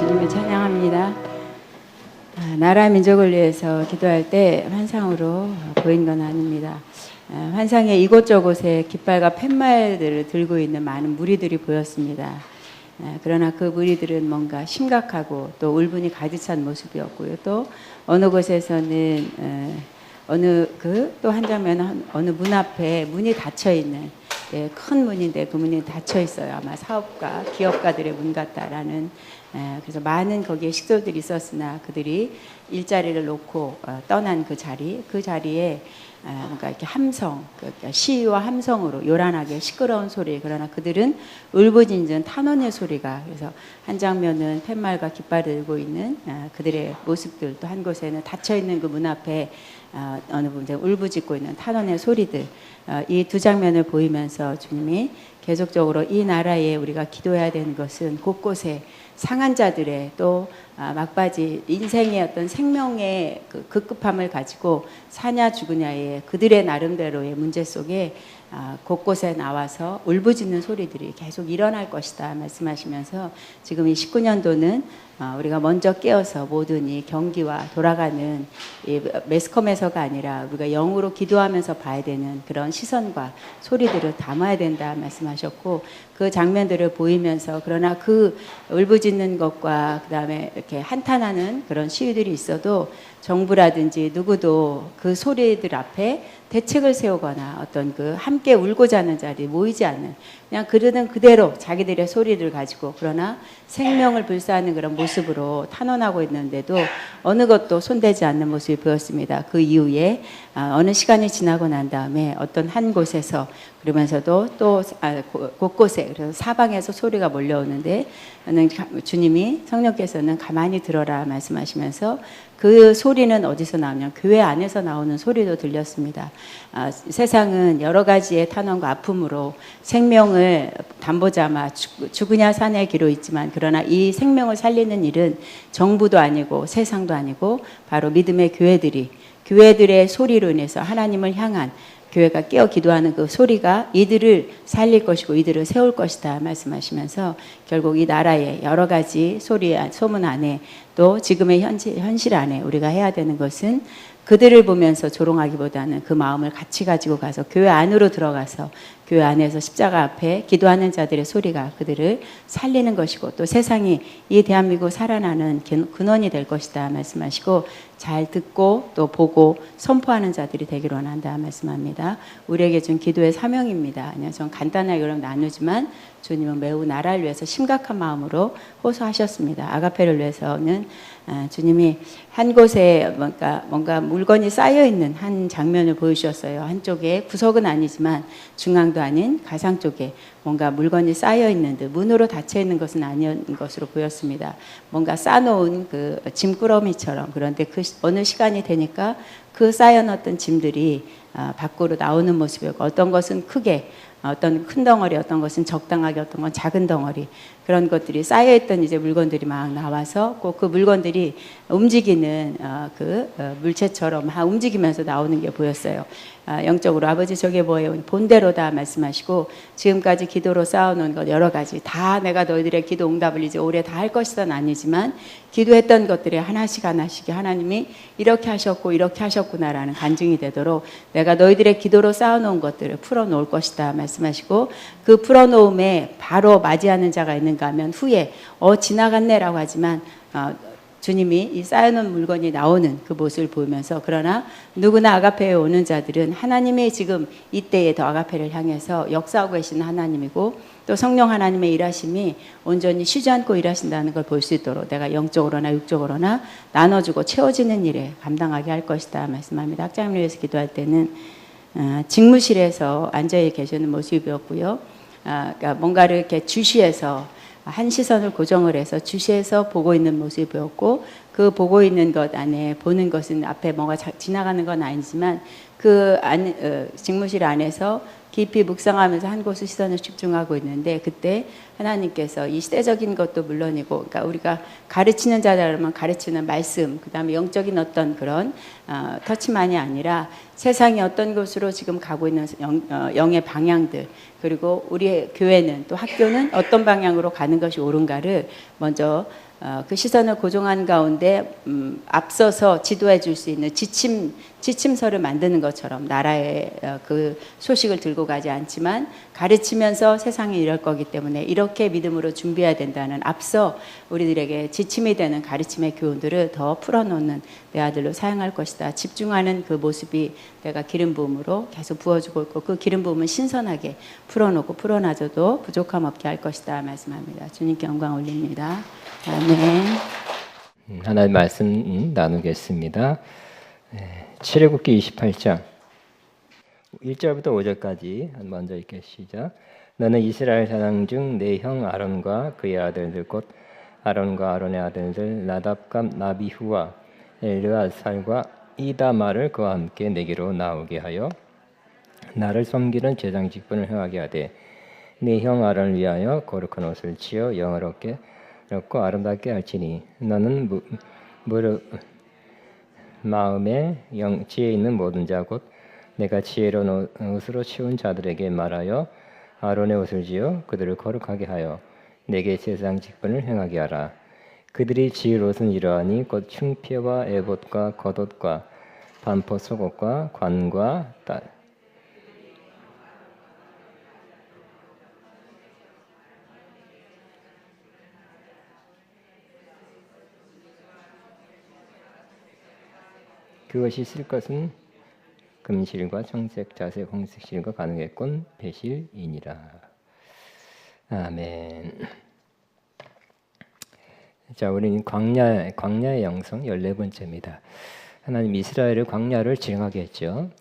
주님을 찬양합니다. 나라 민족을 위해서 기도할 때 환상으로 보인 건 아닙니다. 환상에 이곳저곳에 깃발과 팻말들을 들고 있는 많은 무리들이 보였습니다. 그러나 그 무리들은 뭔가 심각하고 또 울분이 가득 찬 모습이었고요. 또 어느 곳에서는 또 한 장면은 어느 문 앞에 문이 닫혀 있는 큰 문인데 그 문이 닫혀 있어요. 아마 사업가, 기업가들의 문 같다라는. 그래서 많은 거기에 식솔들이 있었으나 그들이 일자리를 놓고 떠난 그 자리에 뭔가 이렇게 함성, 그러니까 시위와 함성으로 요란하게 시끄러운 소리. 그러나 그들은 울부짖는 탄원의 소리가. 그래서 한 장면은 팻말과 깃발을 들고 있는 그들의 모습들, 또 한 곳에는 닫혀 있는 그 문 앞에 어느 분들 울부짖고 있는 탄원의 소리들. 이 두 장면을 보이면서 주님이 계속적으로 이 나라에 우리가 기도해야 되는 것은 곳곳에 상한 자들의 또 막바지 인생의 어떤 생명의 그 급급함을 가지고 사냐 죽으냐의 그들의 나름대로의 문제 속에 곳곳에 나와서 울부짖는 소리들이 계속 일어날 것이다 말씀하시면서 지금 이 19년도는 우리가 먼저 깨어서 모든 이 경기와 돌아가는 이 매스컴에서가 아니라 우리가 영으로 기도하면서 봐야 되는 그런 시선과 소리들을 담아야 된다 말씀하셨고, 그 장면들을 보이면서 그러나 그 울부짖는 것과 그 다음에 이렇게 한탄하는 그런 시위들이 있어도 정부라든지 누구도 그 소리들 앞에 대책을 세우거나 어떤 그 함께 울고자 하는 자리에 모이지 않는, 그냥 그러는 그대로 자기들의 소리를 가지고 그러나 생명을 불사하는 그런 모습으로 탄원하고 있는데도 어느 것도 손대지 않는 모습이 보였습니다. 그 이후에 어느 시간이 지나고 난 다음에 어떤 한 곳에서 그러면서도 또 곳곳에, 그래서 사방에서 소리가 몰려오는데 주님이 성령께서는 가만히 들어라 말씀하시면서 그 소리는 어디서 나오냐면 교회 안에서 나오는 소리도 들렸습니다. 세상은 여러 가지의 탄원과 아픔으로 생명을 담보잡아 죽으냐 사냐의 기로 있지만, 그러나 이 생명을 살리는 일은 정부도 아니고 세상도 아니고 바로 믿음의 교회들의 소리로 인해서 하나님을 향한 교회가 깨어 기도하는 그 소리가 이들을 살릴 것이고 이들을 세울 것이다 말씀하시면서 결국 이 나라의 여러 가지 소문 안에 또 지금의 현실 안에 우리가 해야 되는 것은 그들을 보면서 조롱하기보다는 그 마음을 같이 가지고 가서 교회 안으로 들어가서 교회 안에서 십자가 앞에 기도하는 자들의 소리가 그들을 살리는 것이고 또 세상이 이 대한민국 살아나는 근원이 될 것이다 말씀하시고, 잘 듣고 또 보고 선포하는 자들이 되기를 원한다 말씀합니다. 우리에게 준 기도의 사명입니다. 그냥 좀 간단하게 그럼 나누지만 주님은 매우 나라를 위해서 심각한 마음으로 호소하셨습니다. 아가페를 위해서는 주님이 한 곳에 뭔가 물건이 쌓여있는 한 장면을 보여주셨어요. 한쪽에 구석은 아니지만 중앙도 아닌 가상 쪽에 뭔가 물건이 쌓여있는 듯, 문으로 닫혀있는 것은 아닌 것으로 보였습니다. 뭔가 쌓아놓은 그 짐꾸러미처럼. 그런데 그 어느 시간이 되니까 그 쌓여놨던 짐들이 밖으로 나오는 모습이었고, 어떤 것은 크게, 어떤 큰 덩어리, 어떤 것은 적당하게, 어떤 건 작은 덩어리, 그런 것들이 쌓여있던 이제 물건들이 막 나와서 꼭 그 물건들이 움직이는 물체처럼 움직이면서 나오는 게 보였어요. 영적으로 아버지 저게 뭐예요? 본대로다 말씀하시고, 지금까지 기도로 쌓아놓은 것 여러 가지 다 내가 너희들의 기도 응답을 이제 올해 다 할 것이던 아니지만 기도했던 것들이 하나씩 하나님이 이렇게 하셨고 이렇게 하셨구나라는 간증이 되도록 내가 너희들의 기도로 쌓아놓은 것들을 풀어놓을 것이다 말씀하시고, 그 풀어놓음에 바로 맞이하는 자가 있는가 하면 후에 지나갔네라고 하지만 주님이 이 쌓여놓은 물건이 나오는 그 모습을 보면서, 그러나 누구나 아가페에 오는 자들은 하나님의 지금 이때에 더 아가페를 향해서 역사하고 계시는 하나님이고 또 성령 하나님의 일하심이 온전히 쉬지 않고 일하신다는 걸 볼 수 있도록 내가 영적으로나 육적으로나 나눠주고 채워지는 일에 감당하게 할 것이다 말씀합니다. 학장님을 위해서 기도할 때는 직무실에서 앉아 계시는 모습이었고요. 그러니까 뭔가를 이렇게 주시해서 한 시선을 고정을 해서 주시해서 보고 있는 모습이 보였고, 그 보고 있는 것 안에 보는 것은 앞에 뭔가 지나가는 건 아니지만 그 직무실 안에서 깊이 묵상하면서 한 곳에 시선을 집중하고 있는데, 그때 하나님께서 이 시대적인 것도 물론이고, 그러니까 우리가 가르치는 자라면 가르치는 말씀, 그 다음에 영적인 어떤 그런 터치만이 아니라 세상이 어떤 곳으로 지금 가고 있는 영의 방향들, 그리고 우리의 교회는 또 학교는 어떤 방향으로 가는 것이 옳은가를 먼저 그 시선을 고정한 가운데 앞서서 지도해 줄 수 있는 지침서를 만드는 것처럼 나라의 그 소식을 들고 가지 않지만 가르치면서 세상이 이럴 거기 때문에 이렇게 믿음으로 준비해야 된다는 앞서 우리들에게 지침이 되는 가르침의 교훈들을 더 풀어놓는 내 아들로 사용할 것이다. 집중하는 그 모습이 내가 기름 부음으로 계속 부어주고 있고 그 기름 부음은 신선하게 풀어놓고 풀어놔줘도 부족함 없게 할 것이다 말씀합니다. 주님께 영광 올립니다. 아멘. 하나님 말씀 나누겠습니다. 출애굽기 28장 1절부터 5절까지 먼저 읽게 시작. 너는 이스라엘 자손 중 내 형 아론과 그의 아들들 곧 아론과 아론의 아들들 나답과 나비후와 엘르아살과 이다말을 그와 함께 내게로 나오게 하여 나를 섬기는 제장 직분을 행하게 하되 내 형 아론을 위하여 거룩한 옷을 지어 영화롭게 고 아름답게 할지니 너는 마음에 지혜 있는 모든 자 곧 내가 지혜로운 옷으로 치운 자들에게 말하여 아론의 옷을 지어 그들을 거룩하게 하여 내게 제사장 직분을 행하게 하라. 그들이 지을 옷은 이러하니 곧 흉패와 에봇과 겉옷과 반포 속옷과 관과 딸 그것이 쓸 것은 금실과 청색, 자색, 홍색 실과 가죽의 꾼 배실이니라. 아멘. 자, 우리는 광야의 영성 14번째입니다. 하나님 이스라엘을 광야를 진행하게 했죠.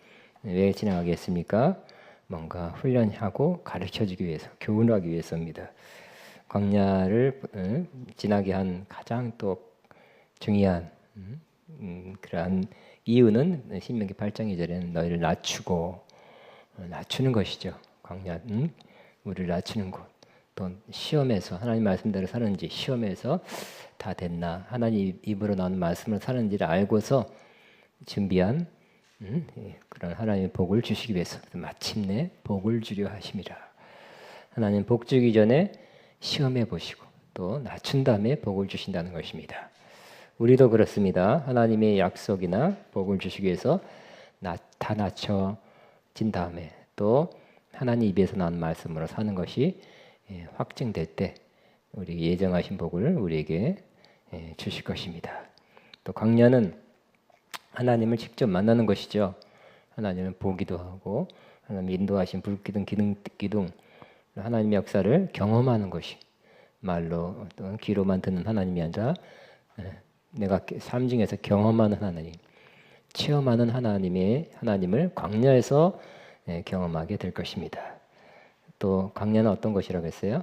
왜 진행하게 했습니까? 뭔가 훈련하고 가르쳐주기 위해서, 교훈하기 위해서입니다. 광야를 지나게 한 가장 또 중요한 그러한 이유는 신명기 8장 2절에는 너희를 낮추는 것이죠. 광야, 우리를 낮추는 곳. 또 시험에서 하나님 말씀대로 사는지 시험에서 다 됐나 하나님 입으로 나오는 말씀을 사는지를 알고서 준비한 그런 하나님의 복을 주시기 위해서 마침내 복을 주려 하심이라. 하나님 복 주기 전에 시험해 보시고 또 낮춘 다음에 복을 주신다는 것입니다. 우리도 그렇습니다. 하나님의 약속이나 복을 주시기 위해서 다 낮춰진 다음에 또 하나님 입에서 나온 말씀으로 사는 것이 확증될 때 우리 예정하신 복을 우리에게 주실 것입니다. 또 광야는 하나님을 직접 만나는 것이죠. 하나님은 보기도 하고 하나님 인도하신 불기둥 기둥 하나님의 역사를 경험하는 것이 말로 또는 귀로만 듣는 하나님이 아니라 내가 삶 중에서 경험하는 하나님, 체험하는 하나님을 광야에서 경험하게 될 것입니다. 또 광야는 어떤 곳이라고 했어요?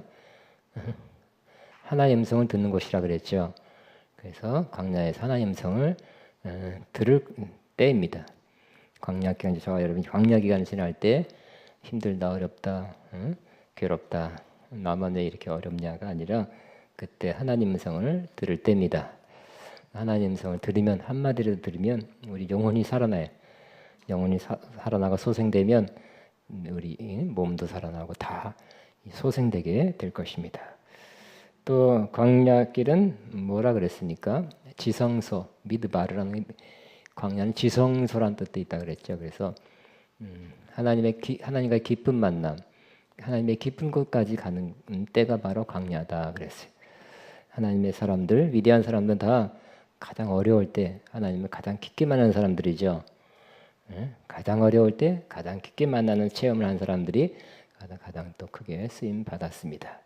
하나님의 음성을 듣는 곳이라고 그랬죠. 그래서 광야에서 하나님의 음성을 들을 때입니다. 광야 기간, 저와 여러분이 광야 기간을 지날 때 힘들다, 어렵다, 괴롭다, 나만 왜 이렇게 어렵냐가 아니라 그때 하나님 음성을 들을 때입니다. 하나님 음성을 들으면 한마디라도 들으면 우리 영혼이 살아나요. 영혼이 살아나고 소생되면 우리 몸도 살아나고 다 소생되게 될 것입니다. 또 광야길은 뭐라 그랬습니까? 지성소, 미드바르라는 광야는 지성소란 뜻도 있다 그랬죠. 그래서 하나님과 깊은 만남, 하나님의 깊은 곳까지 가는 때가 바로 광야다 그랬어요. 하나님의 사람들, 위대한 사람들은 다 가장 어려울 때 하나님을 가장 깊게 만나는 사람들이죠. 가장 어려울 때 가장 깊게 만나는 체험을 한 사람들이 가장 또 크게 쓰임 받았습니다.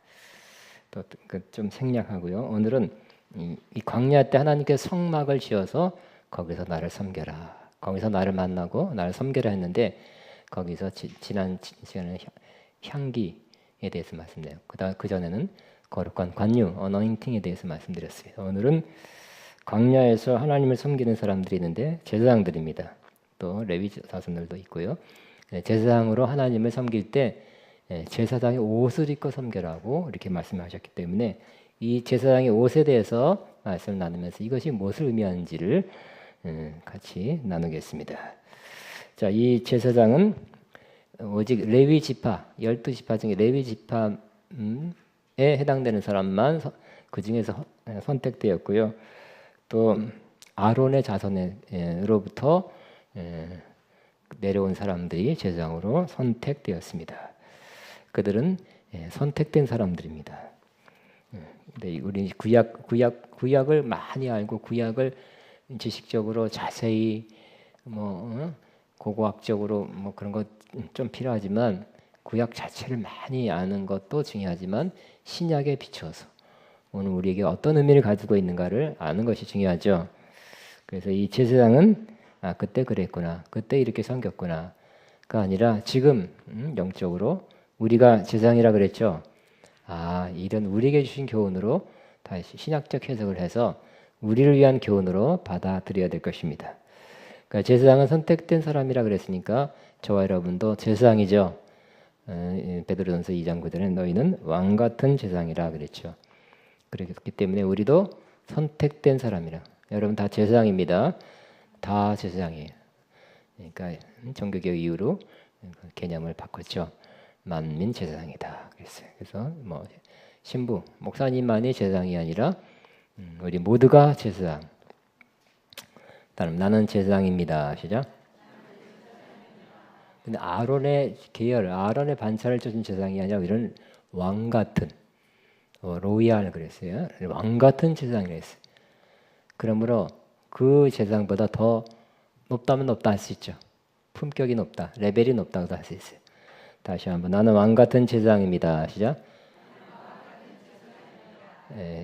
또 좀 생략하고요. 오늘은 이 광야 때 하나님께서 성막을 지어서 거기서 나를 섬겨라. 거기서 나를 만나고 나를 섬겨라 했는데 거기서 지난 시간에 향기에 대해서 말씀드려요. 그 전에는 거룩한 관유, 어너인팅에 대해서 말씀드렸어요. 오늘은 광야에서 하나님을 섬기는 사람들이 있는데 제사장들입니다. 또 레위 자손들도 있고요. 제사장으로 하나님을 섬길 때 제사장의 옷을 입고 섬겨라고 이렇게 말씀하셨기 때문에 이 제사장의 옷에 대해서 말씀을 나누면서 이것이 무엇을 의미하는지를 같이 나누겠습니다. 자, 이 제사장은 오직 레위 지파, 12지파 중에 레위 지파 해당되는 사람만 그 중에서 선택되었고요. 또 아론의 자손으로부터 내려온 사람들이 제사장으로 선택되었습니다. 그들은 선택된 사람들입니다. 근데 우리 구약을 많이 알고 구약을 지식적으로 자세히 고고학적으로 그런 것 좀 필요하지만 구약 자체를 많이 아는 것도 중요하지만 신약에 비춰서 오늘 우리에게 어떤 의미를 가지고 있는가를 아는 것이 중요하죠. 그래서 이 제사장은 그때 그랬구나, 그때 이렇게 섬겼구나가 아니라 지금 영적으로 우리가 제사장이라 그랬죠. 이런 우리에게 주신 교훈으로 다시 신학적 해석을 해서 우리를 위한 교훈으로 받아들여야 될 것입니다. 그러니까 제사장은 선택된 사람이라 그랬으니까 저와 여러분도 제사장이죠. 베드로전서 2장 9절에 너희는 왕 같은 제사장이라 그랬죠. 그렇기 때문에 우리도 선택된 사람이라. 여러분 다 제사장입니다. 다 제사장이에요. 그러니까 종교개혁 이후로 개념을 바꿨죠. 만민 제사장이다 그랬어요. 그래서 신부, 목사님만이 제사장이 아니라 우리 모두가 제사장. 다음 나는 제사장입니다. 시작. 근데 아론의 계열, 아론의 반차를 쫓은 제사장이 아니라 이런 왕 같은 로얄 그랬어요. 왕 같은 제사장이라 했어요. 그러므로 그 제사장보다 더 높다면 높다 할 수 있죠. 품격이 높다, 레벨이 높다고도 할 수 있어요. 다시 한번 나는 왕 같은 제사장입니다. 시작.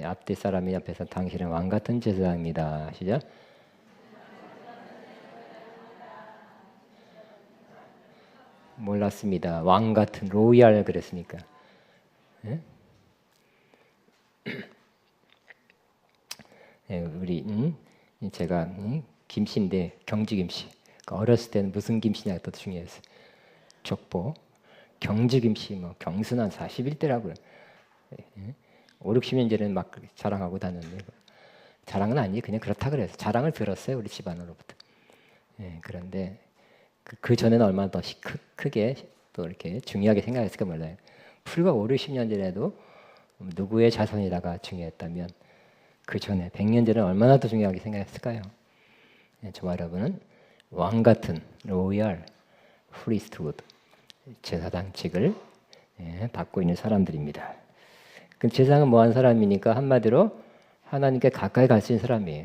앞뒤 사람이 앞에서 당신은 왕 같은 제사장입니다. 시작. 몰랐습니다. 왕 같은 로얄 그랬으니까. 우리 제가 김씨인데 경주김씨. 어렸을 때는 무슨 김씨냐가 더 중요했어요. 족보, 경주김씨, 경순한 41대라고요. 5, 60년 전에는 막 자랑하고 다녔는데 자랑은 아니에요. 그냥 그렇다 그래서 자랑을 들었어요. 우리 집안으로부터. 그런데 그 전에는 얼마나 더 크게 또 이렇게 중요하게 생각했을까 몰라요. 불과 5, 60년 전에도 누구의 자손이다가 중요했다면 그 전에 100년 전에 얼마나 더 중요하게 생각했을까요? 저와 여러분은 왕 같은 로얄 프리스트우드 제사장직을 받고 있는 사람들입니다. 그 제사장은 뭐한 사람이니까 한마디로 하나님께 가까이 갈 수 있는 사람이에요.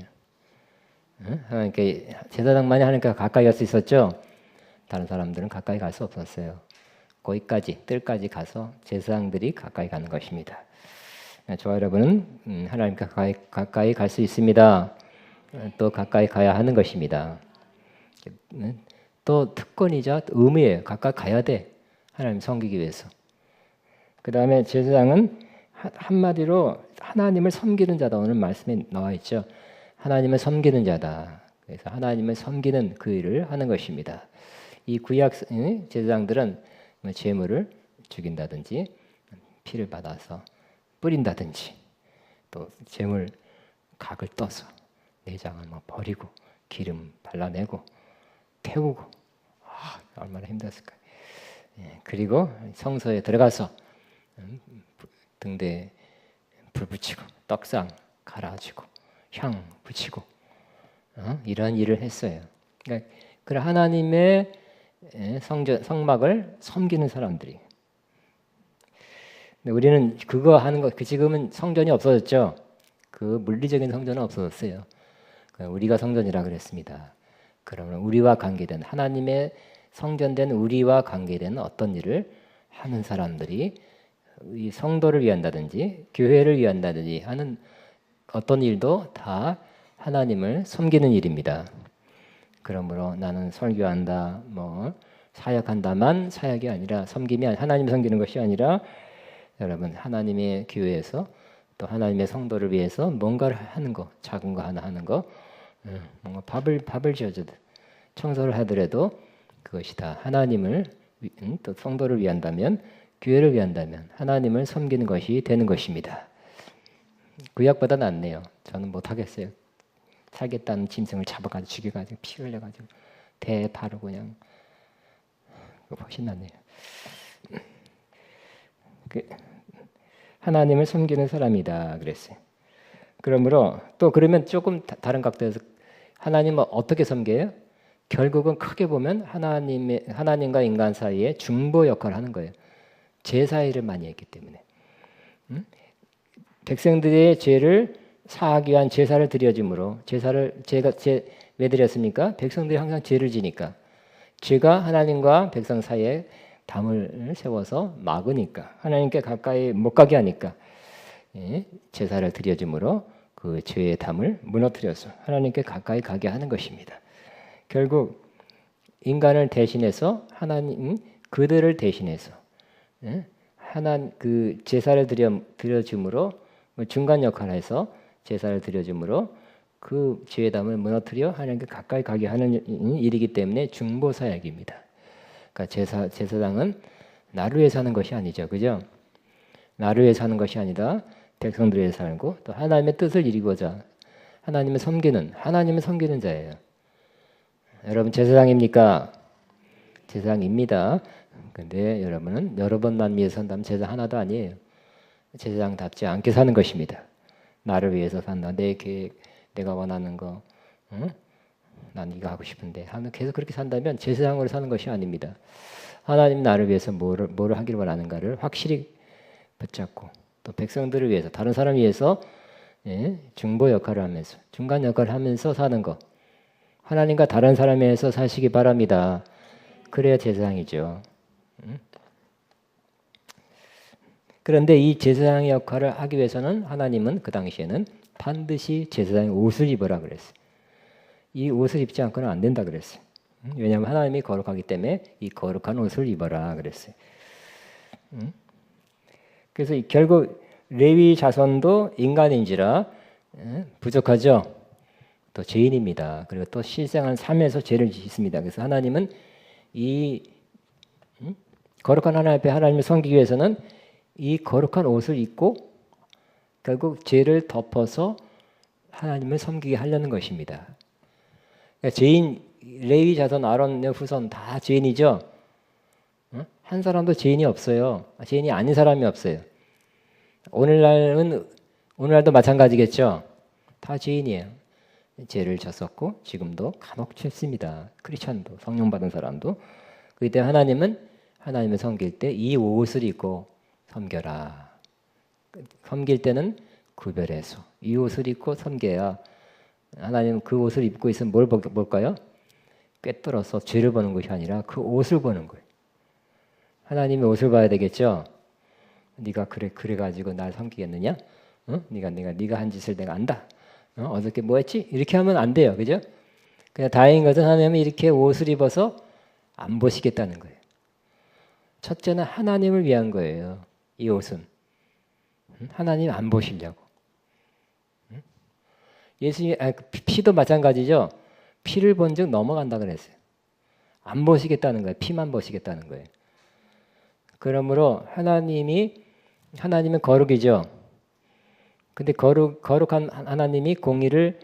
하나님께 제사장만이 하나님께 가까이 갈 수 있었죠. 다른 사람들은 가까이 갈 수 없었어요. 거기까지 뜰까지 가서 제사장들이 가까이 가는 것입니다. 저와 여러분은 하나님께 가까이 갈 수 있습니다. 또 가까이 가야 하는 것입니다. 또 특권이자 의무예요. 가까이 가야 돼. 하나님 섬기기 위해서. 그 다음에 제사장은 한마디로 하나님을 섬기는 자다. 오늘 말씀에 나와 있죠. 하나님을 섬기는 자다. 그래서 하나님을 섬기는 그 일을 하는 것입니다. 이 구약 제사장들은 제물을 죽인다든지 피를 받아서 뿌린다든지 또 제물 각을 떠서 내장을 버리고 기름 발라내고 태우고 얼마나 힘들었을까요? 그리고 성소에 들어가서 등대에 불 붙이고 떡상 갈아주고 향 붙이고 이런 일을 했어요. 그러니까 하나님의 성막을 섬기는 사람들이. 근데 우리는 그거 하는 거, 지금은 성전이 없어졌죠. 그 물리적인 성전은 없어졌어요. 우리가 성전이라 그랬습니다. 그러면 우리와 관계된 하나님의 성전된 우리와 관계된 어떤 일을 하는 사람들이 이 성도를 위한다든지 교회를 위한다든지 하는 어떤 일도 다 하나님을 섬기는 일입니다. 그러므로 나는 설교한다, 사역한다만 사역이 아니라 섬김이 하나님 섬기는 것이 아니라 여러분 하나님의 교회에서 또 하나님의 성도를 위해서 뭔가를 하는 거, 작은 거 하나 하는 거, 뭔가 밥을 지어주듯 청소를 하더라도 그것이 다 하나님을 또 성도를 위한다면 교회를 위한다면 하나님을 섬기는 것이 되는 것입니다. 구약보다 낫네요. 저는 못하겠어요. 살겠다는 짐승을 잡아가지고 죽여가지고 피 흘려가지고 대 바르고 그냥 훨씬 낫네요. 하나님을 섬기는 사람이다 그랬어요. 그러므로 또 그러면 조금 다른 각도에서 하나님을 어떻게 섬겨요? 결국은 크게 보면 하나님과 인간 사이에 중보 역할을 하는 거예요. 제사 일을 많이 했기 때문에. 백성들의 죄를 사하기 위한 제사를 드려짐으로 왜 드렸습니까? 백성들이 항상 죄를 지니까. 죄가 하나님과 백성 사이에 담을 세워서 막으니까 하나님께 가까이 못 가게 하니까 제사를 드려짐으로 그 죄의 담을 무너뜨려서 하나님께 가까이 가게 하는 것입니다. 결국 인간을 대신해서 하나님 그들을 대신해서 그 제사를 드려줌으로 중간 역할을 해서 제사를 드려줌으로 그 죄의 담을 무너뜨려 하나님께 가까이 가게 하는 일이기 때문에 중보 사역입니다. 그러니까 제사장은 나를 위해 사는 것이 아니죠, 그죠? 나를 위해 사는 것이 아니라 백성들을 위해 살고 또 하나님의 뜻을 이루고자 하나님을 섬기는 자예요. 여러분 제사장입니까? 제사장입니다. 근데 여러분은 여러 번 난 위해 산다면 제사장 하나도 아니에요. 제사장답지 않게 사는 것입니다. 나를 위해서 산다. 내 계획, 내가 원하는 거, 난 이거 하고 싶은데 하면 계속 그렇게 산다면 제사장으로 사는 것이 아닙니다. 하나님 나를 위해서 뭐를 하기를 원하는가를 확실히 붙잡고 또 백성들을 위해서 다른 사람을 위해서 중보 역할을 하면서 중간 역할을 하면서 사는 것. 하나님과 다른 사람에 의해서 사시기 바랍니다. 그래야 제사장이죠. 그런데 이 제사장의 역할을 하기 위해서는 하나님은 그 당시에는 반드시 제사장의 옷을 입으라 그랬어요. 이 옷을 입지 않고는 안 된다 그랬어요. 왜냐하면 하나님이 거룩하기 때문에 이 거룩한 옷을 입어라 그랬어요. 그래서 결국 레위 자손도 인간인지라 부족하죠. 또 죄인입니다. 그리고 또 실생활 삶에서 죄를 짓습니다. 그래서 하나님은 이 거룩한 하나님 앞에 하나님을 섬기기 위해서는 이 거룩한 옷을 입고 결국 죄를 덮어서 하나님을 섬기게 하려는 것입니다. 그러니까 레위 자손 아론의 후손 다 죄인이죠. 한 사람도 죄인이 없어요. 죄인이 아닌 사람이 없어요. 오늘날도 마찬가지겠죠. 다 죄인이에요. 죄를 졌었고 지금도 간혹 죄습니다. 크리스천도 성령 받은 사람도. 그렇기 때문에 하나님은 하나님을 섬길 때 이 옷을 입고 섬겨라. 섬길 때는 구별해서 이 옷을 입고 섬겨야 하나님은 그 옷을 입고 있으면 뭘 볼까요? 꿰뚫어서 죄를 보는 것이 아니라 그 옷을 보는 거예요. 하나님의 옷을 봐야 되겠죠. 네가 그래 가지고 날 섬기겠느냐? 네가 한 짓을 내가 안다. 어저께 뭐 했지? 이렇게 하면 안 돼요. 그죠? 그냥 다행인 것은 하나님은 이렇게 옷을 입어서 안 보시겠다는 거예요. 첫째는 하나님을 위한 거예요. 이 옷은. 하나님 안 보시려고. 예수님 피도 마찬가지죠. 피를 본 즉 넘어간다 그랬어요. 안 보시겠다는 거예요. 피만 보시겠다는 거예요. 그러므로 하나님은 거룩이죠. 근데 거룩한 하나님이 공의를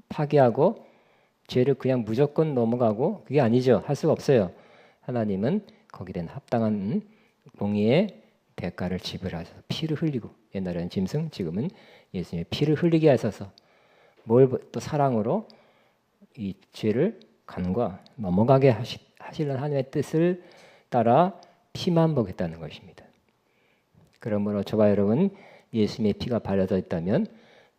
파괴하고 죄를 그냥 무조건 넘어가고 그게 아니죠. 할 수가 없어요. 하나님은 거기에 대한 합당한 공의의 대가를 지불하셔서 피를 흘리고 옛날에는 짐승 지금은 예수님의 피를 흘리게 하셔서 뭘 또 사랑으로 이 죄를 간과 넘어가게 하시는 하나님의 뜻을 따라 피만 보겠다는 것입니다. 그러므로 저와 여러분 예수님의 피가 발라져 있다면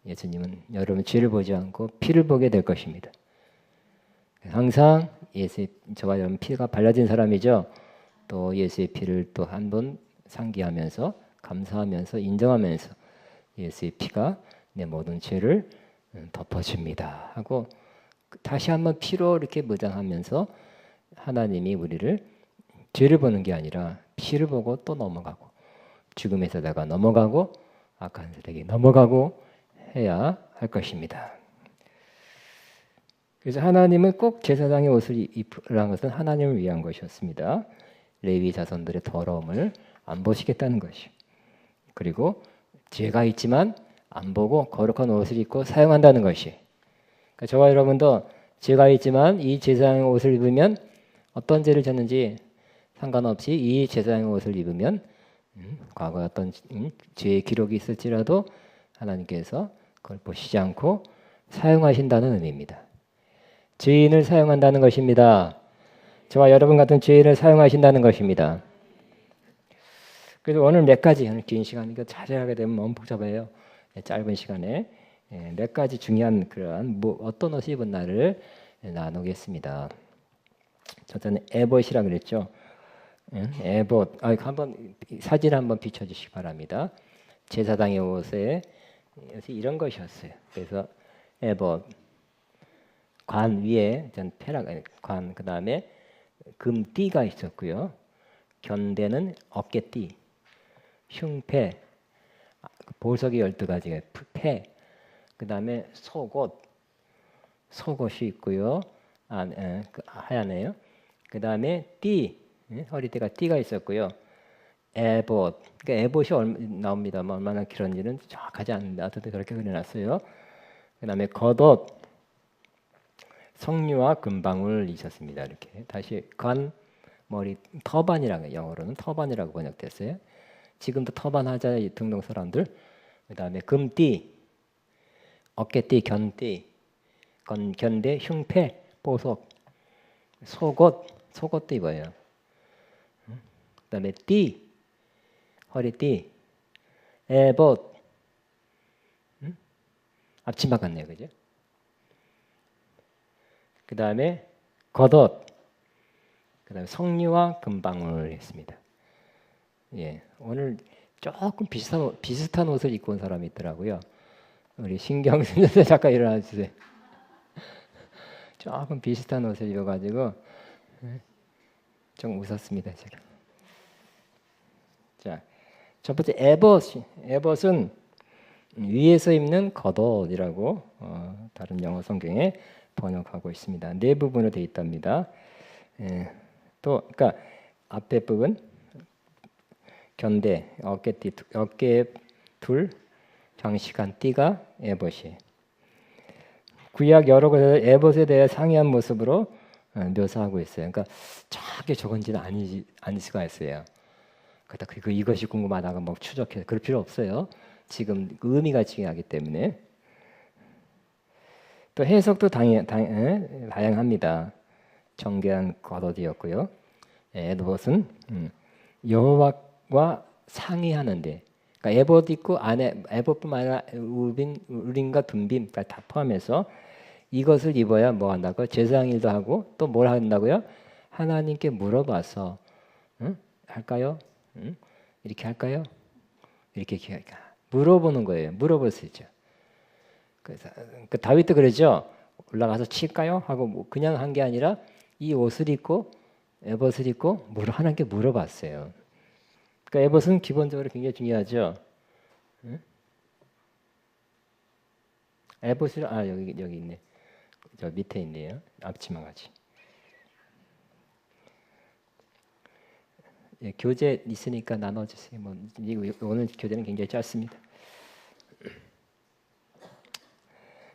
예수님은 여러분 죄를 보지 않고 피를 보게 될 것입니다. 항상 저와 여러분 피가 발라진 사람이죠. 또 예수의 피를 또 한 번 상기하면서 감사하면서 인정하면서 예수의 피가 내 모든 죄를 덮어줍니다 하고 다시 한번 피로 이렇게 무장하면서 하나님이 우리를 죄를 보는 게 아니라 피를 보고 또 넘어가고 죽음의 세대가 넘어가고 악한 세대가 넘어가고 해야 할 것입니다. 그래서 하나님은 꼭 제사장의 옷을 입으라는 것은 하나님을 위한 것이었습니다. 레위 자손들의 더러움을 안 보시겠다는 것이. 그리고 죄가 있지만 안 보고 거룩한 옷을 입고 사용한다는 것이. 그러니까 저와 여러분도 죄가 있지만 이 제사장의 옷을 입으면 어떤 죄를 졌는지 상관없이 이 제사장의 옷을 입으면 과거 어떤 죄의 기록이 있을지라도 하나님께서 그걸 보시지 않고 사용하신다는 의미입니다. 죄인을 사용한다는 것입니다. 저와 여러분 같은 죄인을 사용하신다는 것입니다. 그래서 오늘 몇 가지, 오늘 긴 시간, 이거 자세히 하게 되면 너무 복잡해요. 짧은 시간에 몇 가지 중요한 그러한 어떤 옷을 입은 날을 나누겠습니다. 첫째는 에봇이라 그랬죠. 에봇. 한번 사진 한번 비춰주시기 바랍니다. 제사장의 옷에 이런 것이었어요. 그래서 에봇, 관 위에 전 관, 그 다음에 금띠가 있었고요. 견대는 어깨띠, 흉패, 보석이 12가지가 패, 그 다음에 속옷이 있고요. 하얀에요. 그 다음에 띠, 허리띠가 띠가 있었고요. 에봇, 그러니까 에봇이 나옵니다만 얼마나 길었는지는 정확하지 않는데 어쨌든 그렇게 그려놨어요. 그 다음에 겉옷, 성류와 금방울 있었습니다. 이렇게 다시 머리 터반이라고, 영어로는 터반이라고 번역됐어요. 지금도 터반 하잖아요, 등록 사람들. 그 다음에 금띠, 어깨띠, 견대, 흉패, 보석, 속옷도 입어요. 그 다음에 띠, 허리띠, 에봇, 앞치마 같네요, 그죠? 그 다음에 겉옷, 그 다음에 성류와 금방울을 했습니다. 예, 오늘 조금 비슷한 옷을 입고 온 사람이 있더라고요. 우리 신경순 작가 일어나 주세요. 조금 비슷한 옷을 입어가지고 좀 웃었습니다, 제가. 자, 첫 번째 에봇은 위에서 입는 겉옷이라고 다른 영어 성경에 번역하고 있습니다. 네 부분으로 되어 있답니다. 그러니까 앞에 부분 견대, 어깨에 둘, 장식한 띠가 에봇이에요. 구약 여러 곳에서 에봇에 대해 상이한 모습으로 묘사하고 있어요. 그러니까 정확히 저건지는 아닐 수가 있어요. 그러다 이것이 궁금하다가 막 추적해서 그럴 필요 없어요. 지금 의미가 중요하기 때문에. 또 해석도 다양합니다. 정교한 겉옷이었고요. 에봇은 여호와와 상의하는데, 그러니까 에봇 입고 안에 에봇뿐만 아니라 우림과 둔빔까지 다 포함해서 이것을 입어야 뭐 한다고? 제사장일도 하고 또 뭘 한다고요? 하나님께 물어봐서 할까요? 이렇게 할까요? 이렇게 물어보는 거예요. 물어볼 수 있죠. 그래서 다윗도 그러죠. 올라가서 칠까요? 하고 그냥 한 게 아니라 이 옷을 입고 에봇을 입고 하나님께 물어봤어요. 그러니까 에봇은 기본적으로 굉장히 중요하죠. 에봇을 여기 있네. 저 밑에 있네요. 앞치마 같이. 예, 교재 있으니까 나눠주세요. 오늘 교재는 굉장히 짧습니다.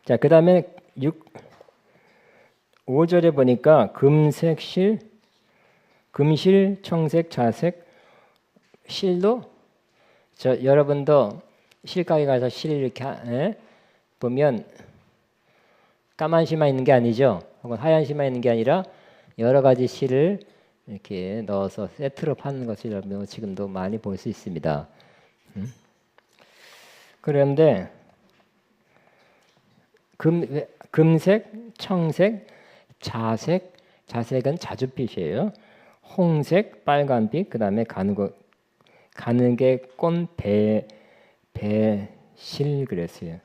자, 그 다음에 5절에 보니까 금실, 청색, 자색, 실도. 여러분도 실가게 가서 실 이렇게 보면 까만 실만 있는 게 아니죠. 혹은 하얀 실만 있는 게 아니라 여러 가지 실을 이렇게 넣어서 세트로 파는 것을 여러분 지금도 많이 볼 수 있습니다. 그런데 금색, 청색, 자색은 자줏빛이에요. 홍색, 빨간빛, 그 다음에 가는게 꼰 배실 그랬어요.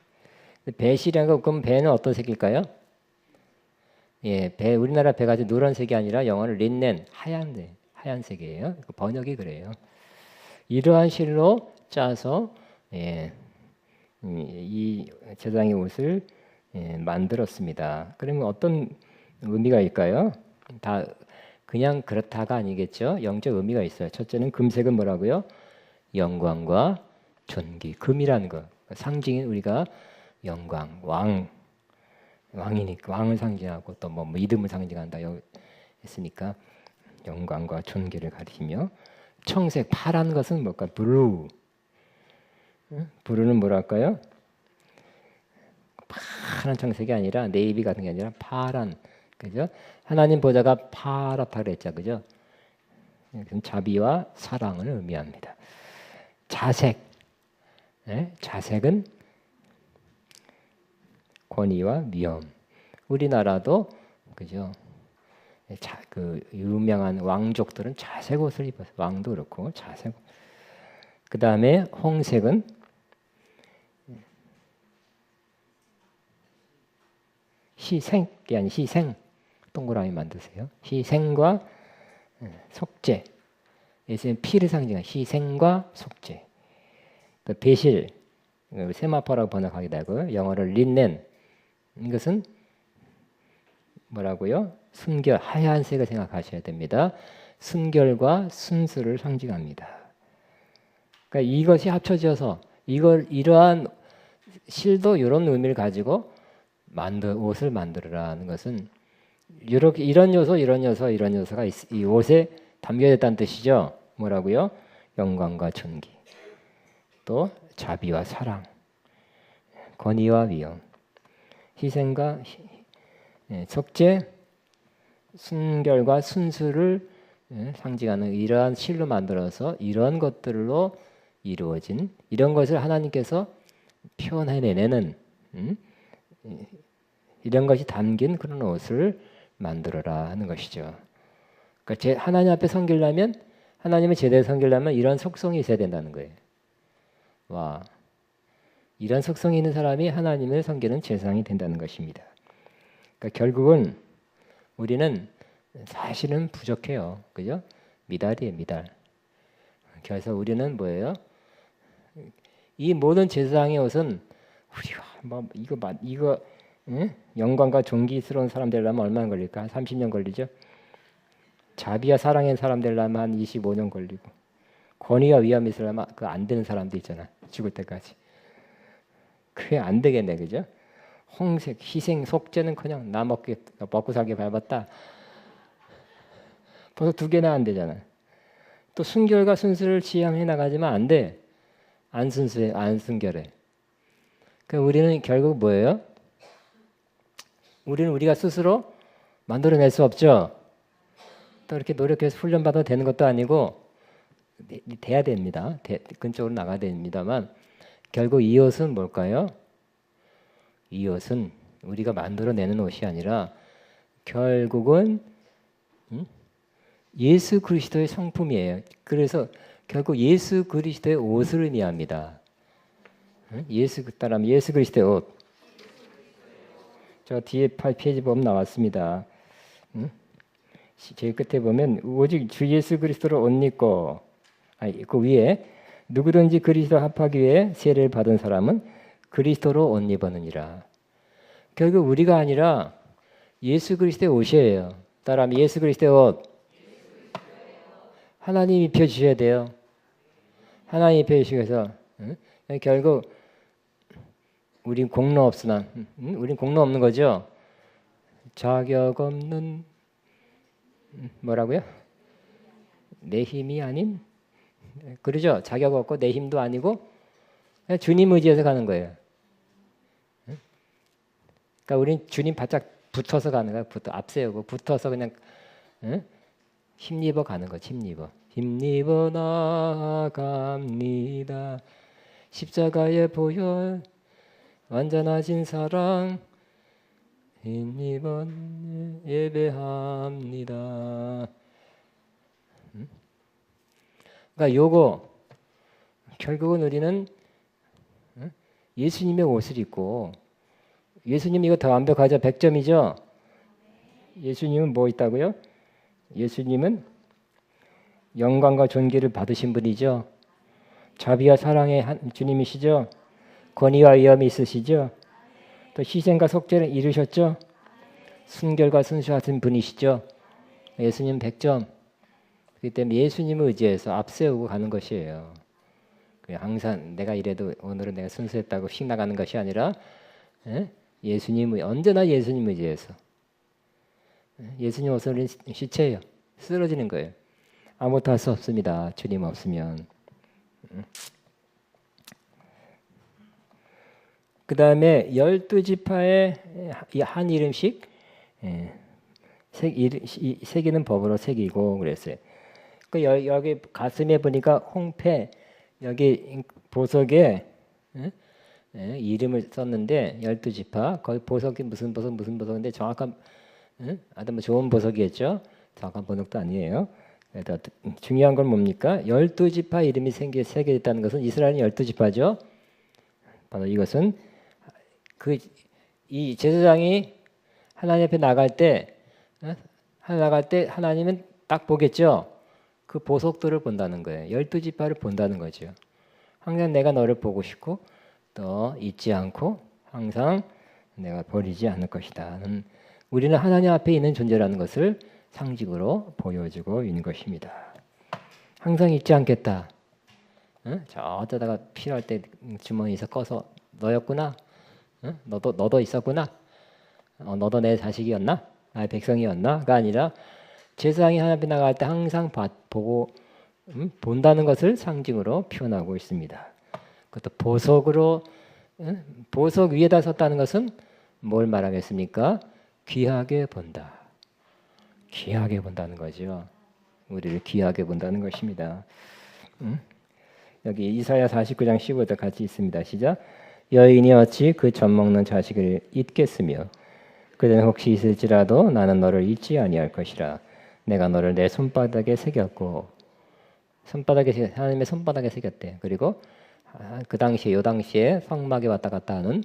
배실이란 거 그럼 배는 어떤 색일까요? 예, 우리나라 배가 노란색이 아니라 영어는 린넨 하얀색이에요. 번역이 그래요. 이러한 실로 짜서 이 제사장의 옷을 만들었습니다. 그러면 어떤 의미가 있을까요? 다 그냥 그렇다가 아니겠죠. 영적 의미가 있어요. 첫째는 금색은 뭐라고요? 영광과 존귀, 금이라는 거. 상징인 우리가 영광, 왕이니까 왕을 상징하고 또 믿음을 상징한다 했으니까 영광과 존귀를 가리키며, 청색, 파란 것은 뭘까? 블루. 블루는 뭐랄까요? 파란 청색이 아니라 네이비 같은 게 아니라 파란. 그죠? 하나님 보좌가 파랗다 그랬죠. 그죠? 자비와 사랑을 의미합니다. 자색. 자색은 권위와 위엄. 우리나라도 그죠? 그 유명한 왕족들은 자색 옷을 입었어요. 왕도 그렇고 자색. 그 다음에 홍색은 희생이 아닌 희생. 동그라미 만드세요. 희생과 속죄. 예수님 피를 상징한 희생과 속죄. 또 배실, 세마포라고 번역하기도 하고요. 영어로 린넨. 이것은 뭐라고요? 순결, 하얀색을 생각하셔야 됩니다. 순결과 순수를 상징합니다. 그러니까 이것이 합쳐져서 이러한 실도 이런 의미를 가지고 옷을 만들으라는 것은 이렇게 이런 요소가 이 옷에 담겨져 있다는 뜻이죠. 뭐라고요? 영광과 존귀, 또 자비와 사랑, 권위와 위엄, 희생과 속죄, 순결과 순수를 상징하는 이러한 실로 만들어서 이런 것들로 이루어진 이런 것을 하나님께서 표현해내는 이런 것이 담긴 그런 옷을 만들어라 하는 것이죠. 그러니까 하나님 앞에 섬기려면 하나님을 제대로 섬기려면 이런 속성이 있어야 된다는 거예요. 와, 이런 속성이 있는 사람이 하나님을 섬기는 제사장이 된다는 것입니다. 그러니까 결국은 우리는 사실은 부족해요. 그죠? 미달이에요, 미달. 그래서 우리는 뭐예요? 이 모든 제사장의 옷은 우리가 뭐 이거 영광과 존귀스러운 사람 되려면 얼마나 걸릴까? 한 30년 걸리죠. 자비와 사랑의 사람 되려면 한 25년 걸리고, 권위와 위엄이 있으려면 그 안 되는 사람도 있잖아. 죽을 때까지. 그게 안 되겠네, 그죠? 홍색, 희생, 속죄는 그냥 나 먹고 살게 밟았다. 벌써 2개나 안 되잖아. 또 순결과 순수를 지향해 나가지만 안 돼. 안 순수해, 안 순결해. 그러니까 우리는 결국 뭐예요? 우리는 우리가 스스로 만들어낼 수 없죠. 또 이렇게 노력해서 훈련받아도 되는 것도 아니고 돼야 됩니다. 근처으로 나가야 됩니다만 결국 이 옷은 뭘까요? 이 옷은 우리가 만들어내는 옷이 아니라 결국은 예수 그리스도의 성품이에요. 그래서 결국 예수 그리스도의 옷을 의미합니다. 예수 그리스도의 옷. 저 뒤에 8페이지 보면 나왔습니다. 제일 끝에 보면 오직 주 예수 그리스도를 옷 입고 그 위에 누구든지 그리스도 합하기 위해 세례를 받은 사람은 그리스도로 옷 입었느니라. 결국 우리가 아니라 예수 그리스도의 옷이에요. 따라하면 예수 그리스도의 옷. 하나님 입혀주셔야 돼요. 하나님 입혀주셔서 결국 우린 공로 없으나 우린 공로 없는 거죠. 자격 없는 뭐라고요? 내 힘이 아닌 그러죠. 자격 없고 내 힘도 아니고 그냥 주님 의지해서 가는 거예요. 그러니까 우린 주님 바짝 붙어서 가는 거야. 앞세우고 붙어서 그냥 힘입어 가는 거. 힘입어 나아갑니다. 십자가에 보여 완전하신 사랑 힘입어 예배합니다. 그러니까 요거 결국은 우리는 예수님의 옷을 입고 예수님 이거 더 완벽하죠? 100점이죠? 예수님은 뭐 있다고요? 예수님은 영광과 존귀를 받으신 분이죠. 자비와 사랑의 주님이시죠. 권위와 위엄이 있으시죠. 또 희생과 속죄를 이루셨죠. 순결과 순수하신 분이시죠. 예수님 100점. 그렇기 때문에 예수님을 의지해서 앞세우고 가는 것이에요. 항상 내가 이래도 오늘은 내가 순수했다고 씩 나가는 것이 아니라 예수님을 언제나 예수님 의지해서 예수님 옷은 시체예요. 쓰러지는 거예요. 아무것도 할 수 없습니다. 주님 없으면. 그 다음에 12지파의 한 이름씩 새기는 법으로 새기고 그랬어요. 그 여기 가슴에 보니까 홍패 여기 보석에 이름을 썼는데 12지파 거기 보석이 무슨 보석인데 정확한 아주 뭐 좋은 보석이겠죠. 정확한 번역도 아니에요. 그래서 중요한 건 뭡니까? 12지파 이름이 새겨졌다는 것은 이스라엘은 12지파죠. 바로 이것은 이 제사장이 하나님 앞에 나갈 때 하나님은 딱 보겠죠. 그 보석들을 본다는 거예요. 12지파를 본다는 거죠. 항상 내가 너를 보고 싶고 또 잊지 않고 항상 내가 버리지 않을 것이다. 우리는 하나님 앞에 있는 존재라는 것을 상징으로 보여주고 있는 것입니다. 항상 잊지 않겠다. 저 어쩌다가 필요할 때 주머니에서 꺼서 너였구나. 너도 있었구나. 너도 내 자식이었나? 나의 백성이었나?가 아니라 제사장이 하나님 앞에 나갈 때 항상 보고 본다는 것을 상징으로 표현하고 있습니다. 그것도 보석으로 보석 위에다 섰다는 것은 뭘 말하겠습니까? 귀하게 본다. 귀하게 본다는 거죠. 우리를 귀하게 본다는 것입니다. 여기 이사야 49장 15절 같이 있습니다. 시작. 여인이 어찌 그 젖 먹는 자식을 잊겠으며 그대는 혹시 있을지라도 나는 너를 잊지 아니할 것이라. 내가 너를 내 손바닥에 새겼고 하나님의 손바닥에 새겼대. 그리고 그 당시에 요 당시에 성막에 왔다 갔다 하는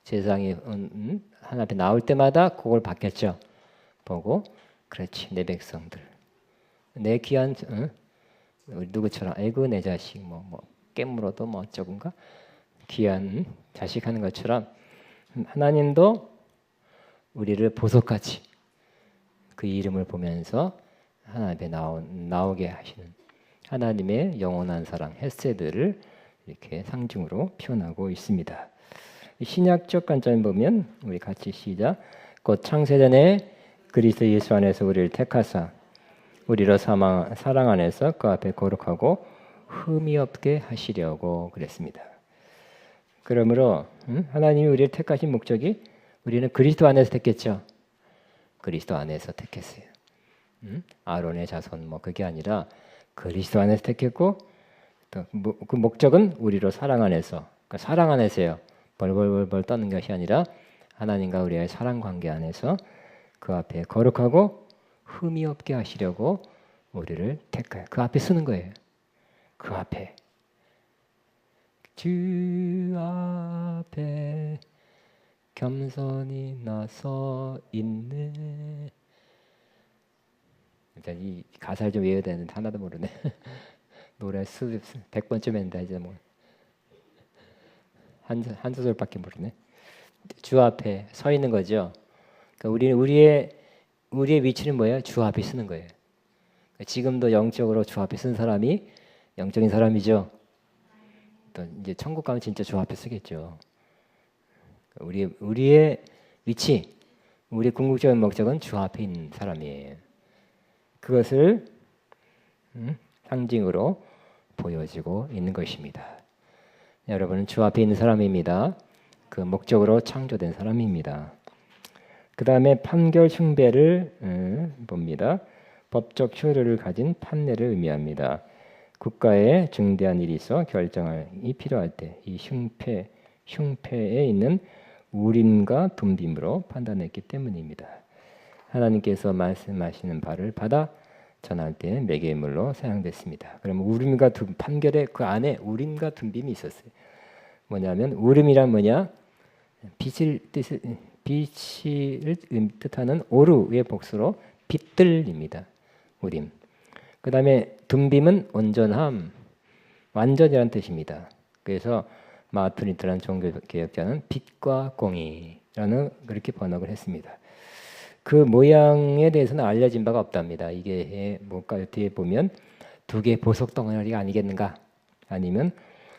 제사장이 하나님 앞에 나올 때마다 그걸 봤겠죠. 보고 그렇지 내 백성들 내 귀한 우리 누구처럼 아이고 내 자식 뭐 깨물어도 뭐 어쩌군가 귀한 자식 하는 것처럼 하나님도 우리를 보석같이 그 이름을 보면서 하나님 앞에 나오게 하시는 하나님의 영원한 사랑 헤세드를 이렇게 상징으로 표현하고 있습니다. 신약적 관점 보면 우리 같이 시작. 곧 창세전에 그리스도 예수 안에서 우리를 택하사 우리로 사랑 안에서 그 앞에 거룩하고 흠이 없게 하시려고 그랬습니다. 그러므로 하나님이 우리를 택하신 목적이 우리는 그리스도 안에서 택했죠. 그리스도 안에서 택했어요. 아론의 자손 그게 아니라 그리스도 안에서 택했고 또 그 목적은 우리로 사랑 안에서 그러니까 사랑 안에서요. 벌벌벌 떠는 것이 아니라 하나님과 우리의 사랑 관계 안에서 그 앞에 거룩하고 흠이 없게 하시려고 우리를 택하여 그 앞에 쓰는 거예요. 그 앞에 주 앞에 겸손히 나서 있네. 일단 이 가사를 좀 외워야 되는데 하나도 모르네. 노래 수십 100번쯤 했는데 이제 뭐 한 소절밖에 모르네. 주 앞에 서 있는 거죠. 그러니까 우리는 우리의 위치는 뭐예요? 주 앞에 쓰는 거예요. 그러니까 지금도 영적으로 주 앞에 쓴 사람이 영적인 사람이죠. 또 이제 천국 가면 진짜 주 앞에 쓰겠죠. 우리의 위치, 우리의 궁극적인 목적은 주 앞에 있는 사람이에요. 그것을 상징으로 보여지고 있는 것입니다. 여러분은 주 앞에 있는 사람입니다. 그 목적으로 창조된 사람입니다. 그 다음에 판결 흉배를 봅니다. 법적 효력을 가진 판례를 의미합니다. 국가에 중대한 일이 있어 결정이 필요할 때 이 흉패에 있는 우림과 둠빔으로 판단했기 때문입니다. 하나님께서 말씀하시는 바를 받아 전할 때 매개물로 사용됐습니다. 그럼 우림과 판결의 그 안에 우림과 둠빔이 있었어요. 뭐냐면 우림이란 뭐냐? 빛을 뜻하는 오르의 복수로 빛들입니다. 우림. 그 다음에 둠빔은 온전함, 완전이라는 뜻입니다. 그래서 마트리트라는 종교개혁자는 빛과 공의라는 그렇게 번역을 했습니다. 그 모양에 대해서는 알려진 바가 없답니다. 이게 뭘까요? 뒤에 보면 두 개의 보석 덩어리가 아니겠는가? 아니면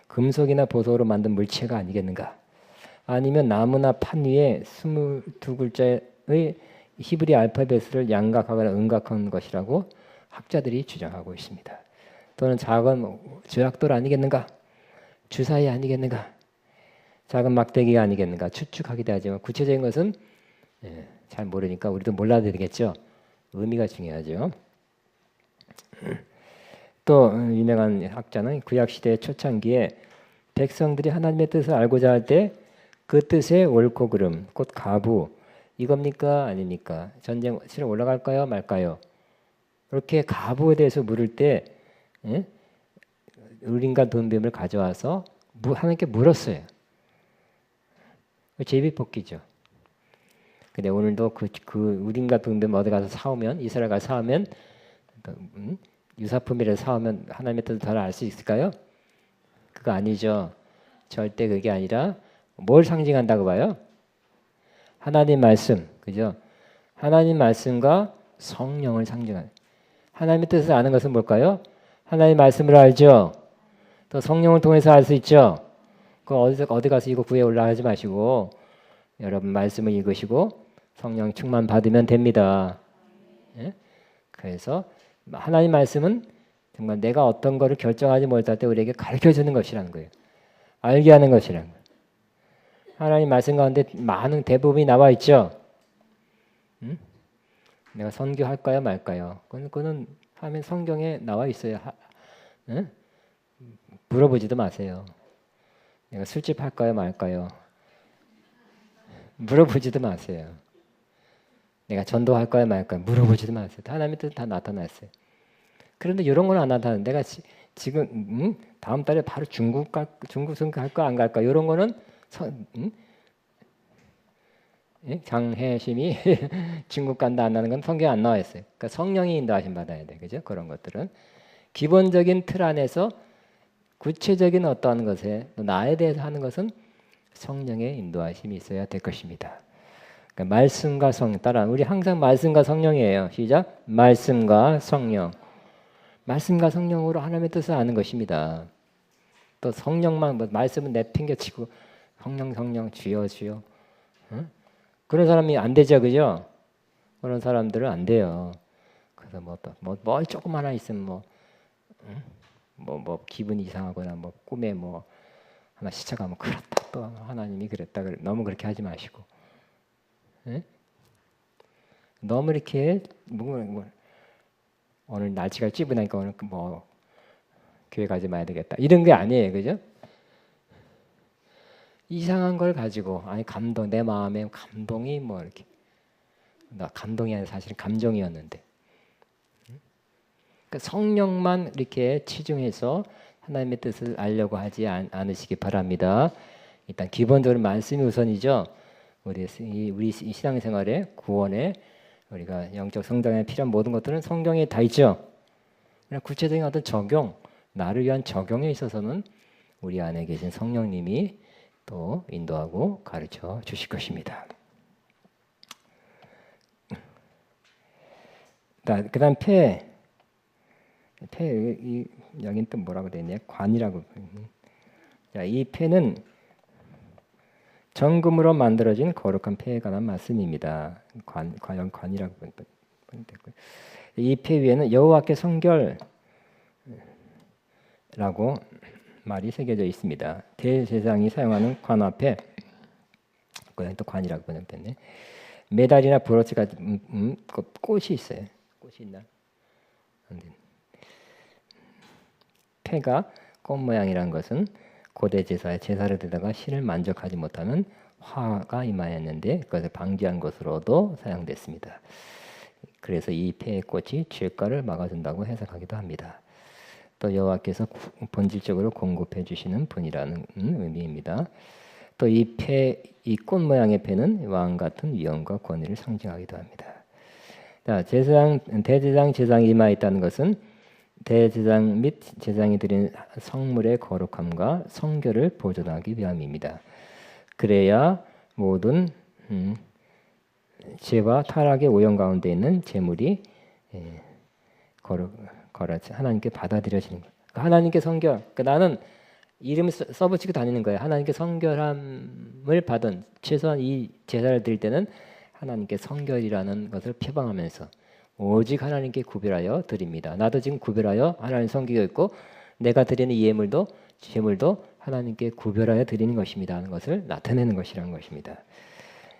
금속이나 보석으로 만든 물체가 아니겠는가? 아니면 나무나 판 위에 22글자의 히브리 알파벳을 양각하거나 음각한 것이라고 학자들이 주장하고 있습니다. 또는 작은 조약돌 아니겠는가? 주사위 아니겠는가? 작은 막대기가 아니겠는가? 추측하기도 하지만 구체적인 것은 잘 모르니까 우리도 몰라야 되겠죠. 의미가 중요하죠. 또 유명한 학자는 구약시대 초창기에 백성들이 하나님의 뜻을 알고자 할 때 그 뜻의 옳고 그름, 곧 가부, 이겁니까? 아닙니까? 전쟁 치러 올라갈까요? 말까요? 이렇게 가부에 대해서 물을 때 우린과 돈뱀을 가져와서 하나님께 물었어요. 제비뽑기죠. 근데 오늘도 그 우린과 돈뱀 어디 가서 사오면, 이스라엘 가서 사오면, 유사품이라 사오면 하나님의 뜻을 잘 알 수 있을까요? 그거 아니죠. 절대 그게 아니라 뭘 상징한다고 봐요? 하나님 말씀, 그죠? 하나님 말씀과 성령을 상징하는. 하나님의 뜻을 아는 것은 뭘까요? 하나님 말씀을 알죠. 또 성령을 통해서 알 수 있죠. 그 어디 가서 이거 구해 올라가지 마시고 여러분 말씀을 읽으시고 성령 충만 받으면 됩니다. 예? 그래서 하나님 말씀은 정말 내가 어떤 거를 결정하지 못할 때 우리에게 가르쳐주는 것이라는 거예요. 알게 하는 것이라는 거예요. 하나님 말씀 가운데 많은 대부분이 나와 있죠. 내가 선교할까요 말까요? 그거는 하면 성경에 나와 있어요. 물어보지도 마세요. 내가 술집 할까요 말까요? 물어보지도 마세요. 내가 전도할까요 말까요? 물어보지도 마세요. 하나님의 뜻 다 나타났어요. 그런데 이런 건 안 나타나는. 내가 지금 다음 달에 바로 중국 선교할까 안 갈까? 이런 거는 장혜심이 중국 간다 안 가는 건 성경에 안 나와 있어요. 그러니까 성령이 인도하심 받아야 돼, 그죠? 그런 것들은 기본적인 틀 안에서 구체적인 어떠한 것에 또 나에 대해서 하는 것은 성령의 인도하심이 있어야 될 것입니다. 그러니까 말씀과 성령 따라 우리 항상 말씀과 성령이에요. 시작. 말씀과 성령. 말씀과 성령으로 하나님의 뜻을 아는 것입니다. 또 성령만 말씀은 내팽개치고 성령 주여 응? 그런 사람이 안 되죠, 그죠? 그런 사람들은 안 돼요. 그래서 뭘 조금 하나 있으면 기분이 이상하거나 꿈에 하나 시착하면 그렇다 또 하나님이 그랬다 너무 그렇게 하지 마시고, 예? 너무 이렇게 오늘 날씨가 찌부니까 오늘 교회 가지 마야 되겠다 이런 게 아니에요, 그죠? 이상한 걸 가지고 감동 내 마음에 감동이 이렇게 나 감동이 아니라 사실은 감정이었는데 그러니까 성령만 이렇게 치중해서 하나님의 뜻을 알려고 하지 않으시기 바랍니다. 일단 기본적으로 말씀이 우선이죠. 우리 신앙생활에 구원에 우리가 영적 성장에 필요한 모든 것들은 성경에 다 있죠. 그냥 구체적인 어떤 적용, 나를 위한 적용에 있어서는 우리 안에 계신 성령님이 또 인도하고 가르쳐 주실 것입니다. 그다음 여긴 또 뭐라고 되어 있냐? 관이라고. 자, 이 폐는 정금으로 만들어진 거룩한 폐에 관한 말씀입니다. 관이라고 보면 되고요. 이 폐 위에는 여호와께 성결라고 말이 새겨져 있습니다. 대제사장이 사용하는 관 앞에 그냥 또 관이라고 번역됐네. 메달이나 브로치 같은 꽃이 있어요. 꽃이 있나? 폐가 꽃 모양이라는 것은 고대 제사에 제사를 드다가 신을 만족하지 못하는 화가 임하였는데 그것을 방지한 것으로도 사용됐습니다. 그래서 이 폐의 꽃이 죄가를 막아준다고 해석하기도 합니다. 또 여호와께서 본질적으로 공급해 주시는 분이라는 의미입니다. 또 이 꽃 모양의 폐는 왕 같은 위엄과 권위를 상징하기도 합니다. 자, 대제사장 제사장이 임하에 있다는 것은 대제사장 및 제사장이 드린 성물의 거룩함과 성결을 보존하기 위함입니다. 그래야 모든 죄와 타락의 오염 가운데 있는 제물이 하나님께 받아들여지는 거예요. 하나님께 성결. 나는 이름을 써붙이고 다니는 거예요. 하나님께 성결함을 받은 최소한 이 제사를 드릴 때는 하나님께 성결이라는 것을 표방하면서 오직 하나님께 구별하여 드립니다. 나도 지금 구별하여 하나님 섬기고 있고 내가 드리는 예물도 제물도 하나님께 구별하여 드리는 것입니다 하는 것을 나타내는 것이라는 것입니다.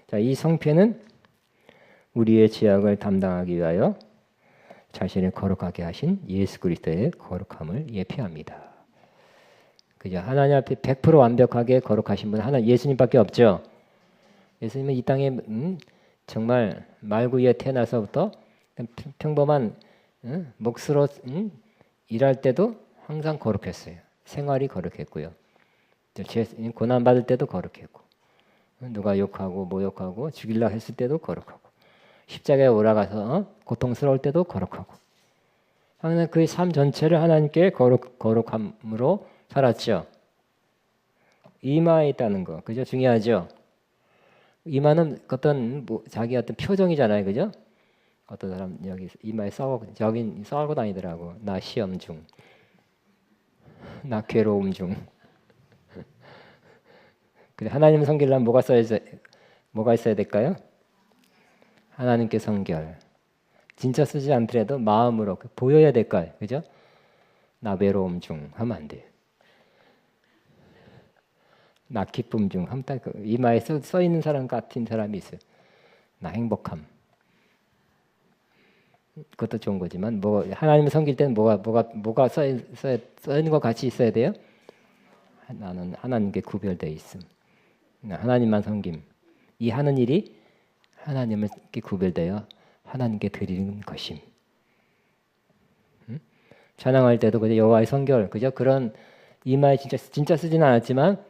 자, 이 성패는 우리의 죄악을 담당하기 위하여 자신을 거룩하게 하신 예수 그리스도의 거룩함을 예표합니다. 그죠? 하나님 앞에 100% 완벽하게 거룩하신 분 하나 예수님밖에 없죠. 예수님은 이 땅에 정말 말구 위에 태어나서부터 평범한 몫으로 일할 때도 항상 거룩했어요. 생활이 거룩했고요. 고난 받을 때도 거룩했고, 누가 욕하고 모욕하고 죽이려 했을 때도 거룩하고, 십자가에 올라가서 고통스러울 때도 거룩하고, 항상 그의 삶 전체를 하나님께 거룩함으로 살았죠. 이마에 있다는 거, 그죠? 중요하죠. 이마는 어떤 자기 어떤 표정이잖아요, 그죠? 어떤 사람 여기 이마에 저긴 싸고 다니더라고. 나 시험 중, 나 괴로움 중. 근데 하나님 섬기려면 뭐가 있어야 될까요? 하나님께 성결. 진짜 쓰지 않더라도 마음으로 보여야 될까요, 그죠? 나 외로움 중 하면 안 돼요. 나 기쁨 중 하면 딱 이마에 써 있는 사람 같은 사람이 있어요. 나 행복함. 그것도 좋은 거지만 뭐 하나님을 섬길 때는 뭐가 써 있는 것 같이 있어야 돼요. 나는 하나님께 구별되어 있음. 하나님만 섬김. 이 하는 일이 하나님께 구별되어 하나님께 드리는 것임. 찬양할 때도 그죠? 여호와의 성결, 그죠? 그런 이마에 진짜 쓰지는 않았지만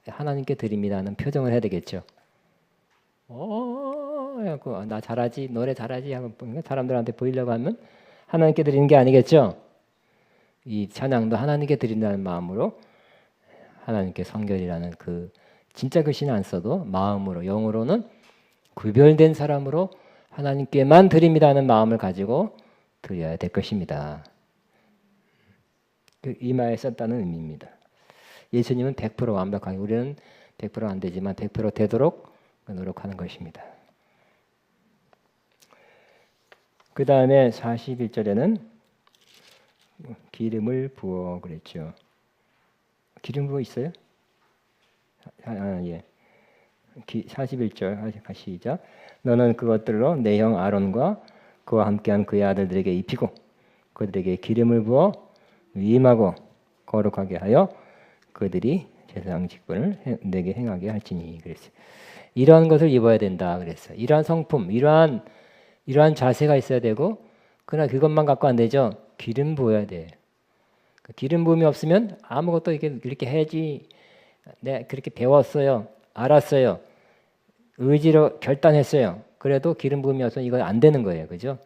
하나님께 드립니다는 표정을 해야 되겠죠. 나 잘하지, 노래 잘하지 하고 사람들한테 보이려고 하면 하나님께 드리는 게 아니겠죠. 이 찬양도 하나님께 드린다는 마음으로 하나님께 성결이라는 그 진짜 글씨는 안 써도 마음으로 영으로는 구별된 사람으로 하나님께만 드립니다는 마음을 가지고 드려야 될 것입니다. 그 이마에 썼다는 의미입니다. 예수님은 100% 완벽하게, 우리는 100% 안 되지만 100% 되도록 노력하는 것입니다. 그 다음에 41절에는 기름을 부어 그랬죠. 기름 부어 있어요? 예. 41절 시작. 너는 그것들로 내 형 아론과 그와 함께한 그의 아들들에게 입히고 그들에게 기름을 부어 위임하고 거룩하게 하여 그들이 제사장 직분을 내게 행하게 할지니 그랬어요. 이러한 것을 입어야 된다 그랬어요. 이러한 성품, 이러한 자세가 있어야 되고, 그러나 그것만 갖고 안 되죠. 기름 부어야 돼. 기름 부음이 없으면 아무것도 이렇게 해야지. 내가 그렇게 배웠어요, 알았어요, 의지로 결단했어요. 그래도 기름 부음이 없으면 이건 안 되는 거예요, 그죠?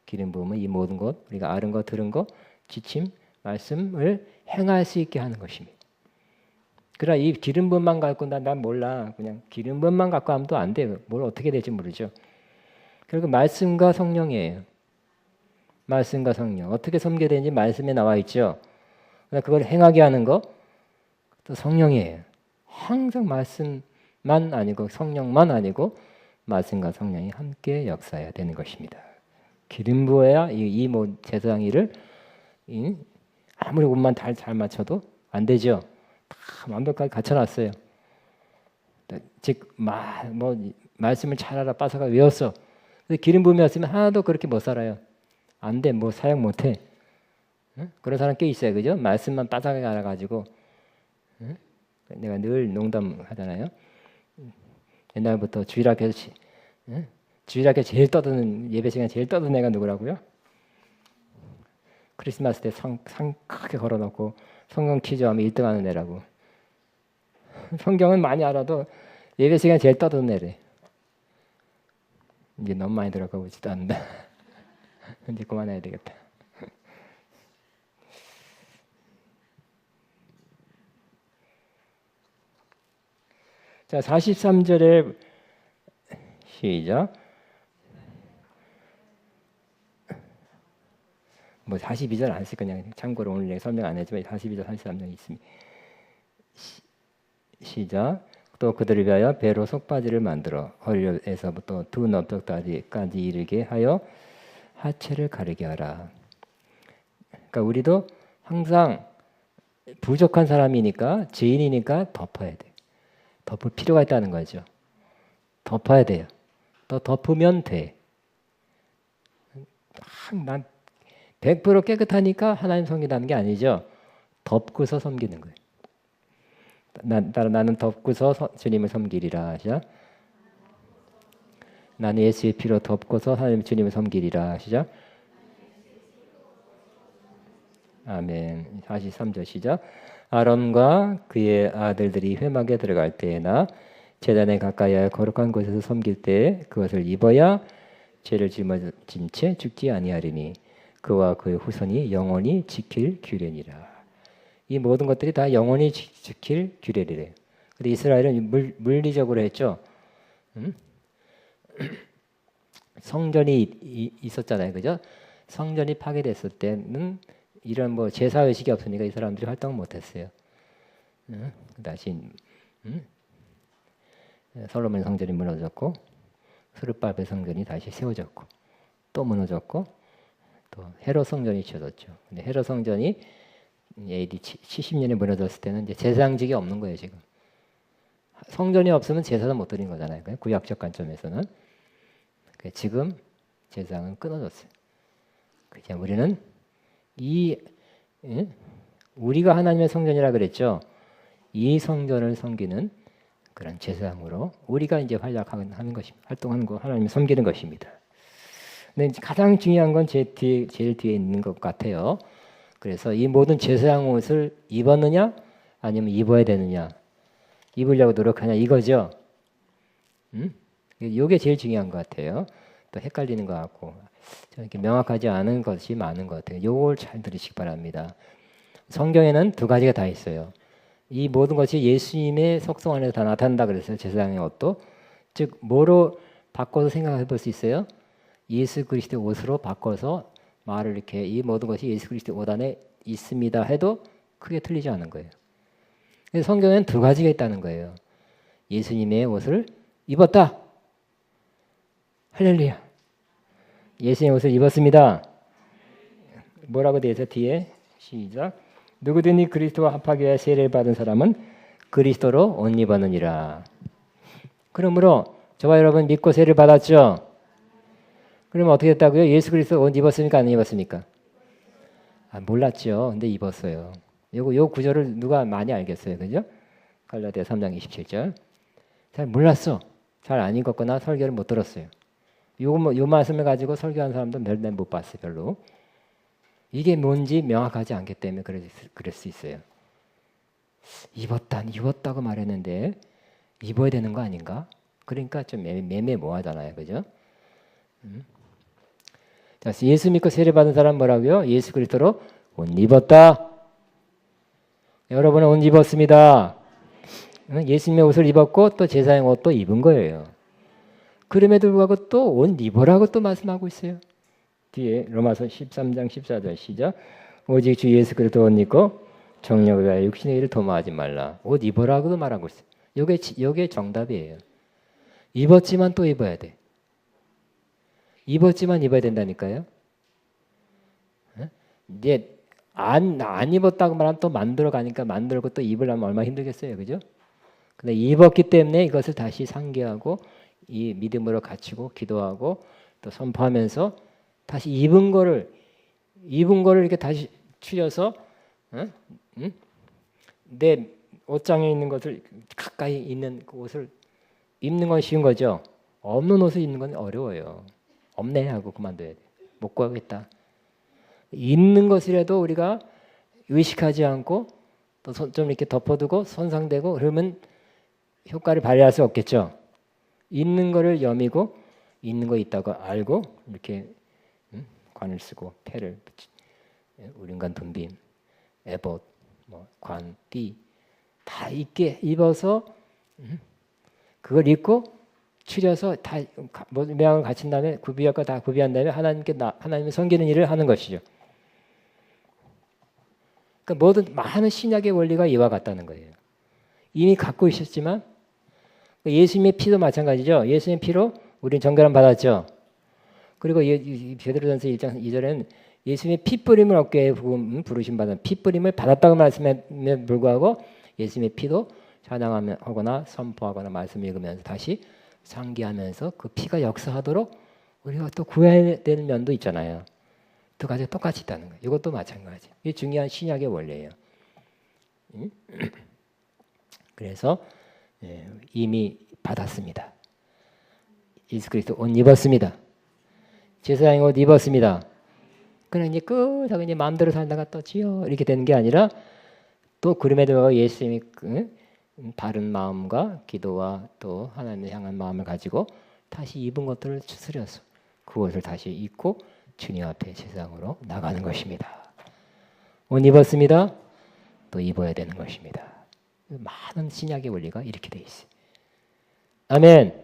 기름 부음은 이 모든 것, 우리가 알은 것, 들은 것, 지침, 말씀을 행할 수 있게 하는 것입니다. 그러나 이 기름 부음만 갖고 난 몰라, 그냥 기름 부음만 갖고 하면 또 안 돼요. 뭘 어떻게 될지 모르죠. 결국 말씀과 성령이에요. 말씀과 성령. 어떻게 섬겨야 되는지 말씀에 나와 있죠. 그걸 행하게 하는 거 또 성령이에요. 항상 말씀만 아니고 성령만 아니고 말씀과 성령이 함께 역사해야 되는 것입니다. 기름 부어야 이 제사장 일을 아무리 옷만 잘 맞춰도 안 되죠. 다 완벽하게 갖춰놨어요. 즉 말씀을 잘 알아 빠삭하게 외웠어. 근데 기름 부음이 없으면 하나도 그렇게 못 살아요. 안 돼. 사용 못 해. 그런 사람 꽤 있어요. 그죠? 말씀만 빠삭하게 알아가지고. 내가 늘 농담하잖아요. 옛날부터 주일학교에서 제일 떠드는, 예배 시간에 제일 떠드는 애가 누구라고요? 크리스마스 때 상 크게 걸어놓고 성경 퀴즈 하면 1등 하는 애라고. 성경은 많이 알아도 예배 시간에 제일 떠드는 애래. 이제 너무 많이 들어가고 있지도 않는다. 이제 그만해야 되겠다. 자, 43절에 시작. 42절 안 쓸 거냐. 참고로 오늘 설명 안 했지만 42절, 43절이 있습니다. 시작. 또 그들을 위하여 배로 속바지를 만들어 허리에서부터 두 넓적다리까지 이르게 하여 하체를 가리게 하라. 그러니까 우리도 항상 부족한 사람이니까, 죄인이니까 덮어야 돼. 덮을 필요가 있다는 거죠. 덮어야 돼요. 더 덮으면 돼. 난 100% 깨끗하니까 하나님 섬긴다는 게 아니죠. 덮고서 섬기는 거예요. 나는 덮고서 주님을 섬기리라 하시죠. 나는 예수의 피로 덮고서 하나님 주님을 섬기리라 하시죠. 아멘. 43절 시작. 아론과 그의 아들들이 회막에 들어갈 때에나 제단에 가까이하여 거룩한 곳에서 섬길 때에 그것을 입어야 죄를 짊어진 채 죽지 아니하리니 그와 그의 후손이 영원히 지킬 규례니라. 이 모든 것들이 다 영원히 지킬 규례래요. 근데 이스라엘은 물리적으로 했죠. 성전이 있었잖아요, 그죠? 성전이 파괴됐을 때는 이런 뭐 제사 의식이 없으니까 이 사람들이 활동을 못했어요. 다시 솔로몬 성전이 무너졌고 스룹바벨 성전이 다시 세워졌고 또 무너졌고 또 헤롯 성전이 지어졌죠. 근데 헤롯 성전이 AD 70년에 무너졌을 때는 이제 제사장직이 없는 거예요, 지금. 성전이 없으면 제사도 못 드린 거잖아요. 구약적 관점에서는. 지금 제사장은 끊어졌어요. 그냥 우리는 우리가 하나님의 성전이라 그랬죠. 이 성전을 섬기는 그런 제사장으로 우리가 이제 활약하는 것입니다. 활동하는 거 하나님을 섬기는 것입니다. 근데 가장 중요한 건 제일 뒤에 있는 것 같아요. 그래서 이 모든 제사장 옷을 입었느냐 아니면 입어야 되느냐 입으려고 노력하냐 이거죠. 이게 제일 중요한 것 같아요. 또 헷갈리는 것 같고 이렇게 명확하지 않은 것이 많은 것 같아요. 이걸 잘 들으시기 바랍니다. 성경에는 두 가지가 다 있어요. 이 모든 것이 예수님의 속성 안에서 다 나타난다 그랬어요. 제사장의 옷도. 즉 뭐로 바꿔서 생각해 볼 수 있어요? 예수 그리스도의 옷으로 바꿔서 말을 이렇게 이 모든 것이 예수 그리스도의 옷 안에 있습니다 해도 크게 틀리지 않은 거예요. 그래서 성경에는 두 가지가 있다는 거예요. 예수님의 옷을 입었다. 할렐루야. 예수님의 옷을 입었습니다. 뭐라고 되어 있어요? 뒤에 시작. 누구든지 그리스도와 합하게 하여 세례를 받은 사람은 그리스도로 옷 입었느니라. 그러므로 저와 여러분 믿고 세례를 받았죠? 그러면 어떻게 됐다고요? 예수 그리스도 옷 입었습니까? 안 입었습니까? 몰랐죠. 근데 입었어요. 요 구절을 누가 많이 알겠어요. 그죠? 갈라디아 3장 27절. 잘 몰랐어. 잘 안 읽었거나 설교를 못 들었어요. 요 말씀을 가지고 설교한 사람도 별로 못 봤어요. 별로. 이게 뭔지 명확하지 않기 때문에 그럴 수 있어요. 입었다고 말했는데 입어야 되는 거 아닌가? 그러니까 좀 매매모호하잖아요. 그죠? 자, 예수 믿고 세례받은 사람 뭐라고요? 예수 그리스도로 옷 입었다. 여러분은 옷 입었습니다. 예수님의 옷을 입었고 또 제사장 옷도 입은 거예요. 그럼에도 불구하고 또 옷 입으라고 또 말씀하고 있어요. 뒤에 로마서 13장 14절 시작. 오직 주 예수 그리스도 옷 입고 정욕을 위하여 육신의 일을 도모하지 말라. 옷 입으라고도 말하고 있어요. 요게 정답이에요. 입었지만 또 입어야 돼. 입었지만 입어야 된다니까요. 이제 안 입었다고 말하면 또 만들어 가니까 만들고 또 입으려면 얼마나 힘들겠어요. 그죠? 근데 입었기 때문에 이것을 다시 상기하고 이 믿음으로 갖추고 기도하고 또 선포하면서 다시 입은 거를 이렇게 다시 추려서 내 옷장에 있는 것을 가까이 있는 그 옷을 입는 건 쉬운 거죠. 없는 옷을 입는 건 어려워요. 없네 하고 그만둬야 돼. 못 구하겠다. 있는 것이라도 우리가 의식하지 않고 또 좀 이렇게 덮어두고 손상되고 그러면 효과를 발휘할 수 없겠죠. 있는 거를 여미고 있는 거 있다고 알고 이렇게 관을 쓰고 패를 우린관 둔빔, 에봇, 관, 띠 다 있게 입어서 그걸 입고 추려서 다 모양을 갖춘 다음에 구비할까 다 구비한 다음에 하나님을 섬기는 일을 하는 것이죠. 그러니까 모든 많은 신약의 원리가 이와 같다는 거예요. 이미 갖고 있었지만 예수님의 피도 마찬가지죠. 예수님의 피로 우리는 정결함 받았죠. 그리고 베드로전서 1장 2절에는 예수님의 피 뿌림을 얻게 부르심 받은 피 뿌림을 받았다고 말씀에 불구하고 예수님의 피도 찬양하거나 선포하거나 말씀 읽으면서 다시 상기하면서 그 피가 역사하도록 우리가 또 구해야 되는 면도 있잖아요. 두 가지가 똑같이 있다는 거예요. 이것도 마찬가지. 이게 중요한 신약의 원리예요. 그래서 이미 받았습니다. 예수 그리스도 옷 입었습니다. 제사장의 옷 입었습니다. 그냥 이제 끝하고 이제 마음대로 살다가 또 지요 이렇게 되는 게 아니라 또 그럼에도 예수님이 바른 마음과 기도와 또 하나님을 향한 마음을 가지고 다시 입은 것들을 추스려서 그것을 다시 입고 주님 앞에 제사장으로 나가는 것입니다. 옷 입었습니다. 또 입어야 되는 것입니다. 많은 신약의 원리가 이렇게 돼 있어요. 아멘.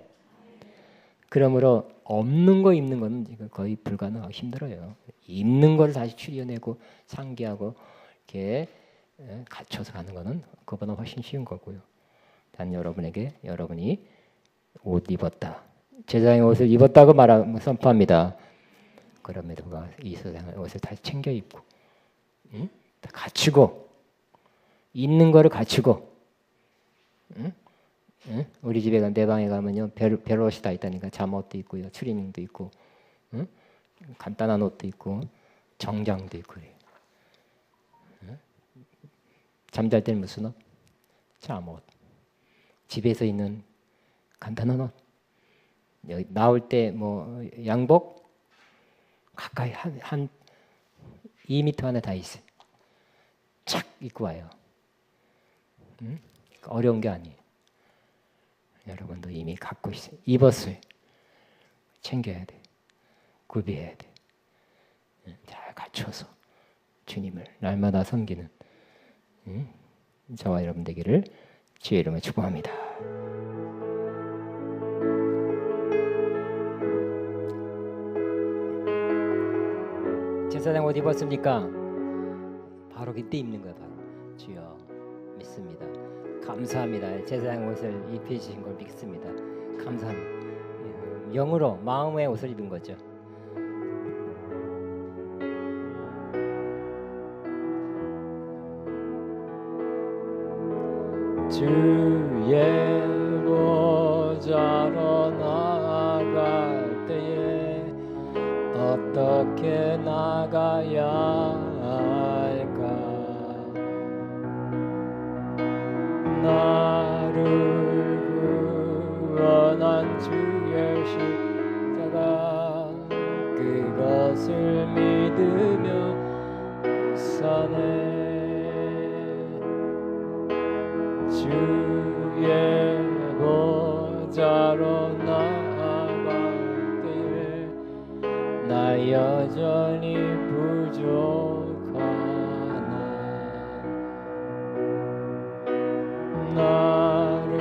그러므로 없는 거 입는 건 거의 불가능하고 힘들어요. 입는 걸 다시 추려내고 상기하고 이렇게 갖춰서 가는 거는 그보다 훨씬 쉬운 거고요. 단 여러분이 옷 입었다. 제사장의 옷을 입었다고 선포합니다. 그럼에도 불구하고 이 세상의 옷을 다시 챙겨 입고, 다 갖추고, 입는 거를 갖추고, 우리 집에 내 방에 가면요 별옷이 다 있다니까. 잠옷도 있고요, 추리닝도 있고, 간단한 옷도 있고, 정장도 있고 그래요. 잠잘 때는 무슨 옷? 잠옷. 집에서 있는 간단한 옷. 여기 나올 때 뭐 양복 가까이 한 2m 안에 다 있어요. 착 입고 와요. 어려운 게 아니에요. 여러분도 이미 갖고 있어요. 입었어요. 챙겨야 돼. 구비해야 돼. 잘 갖춰서 주님을 날마다 섬기는 저와 여러분 되기를 주의 이름으로 축복합니다. 제사장 옷 입었습니까? 바로 그때 입는 거예요. 바로 주여 믿습니다. 감사합니다. 제사장 옷을 입히신 걸 믿습니다. 감사합니다. 영으로 마음의 옷을 입은 거죠. 주의 보좌로 나아갈 때에 어떻게 나가야 할까? 나를 구원한 주의 십자가 그것을 믿으며 사네. 주의 보좌로 나아갈 때에 나 여전히 부족하나. 나를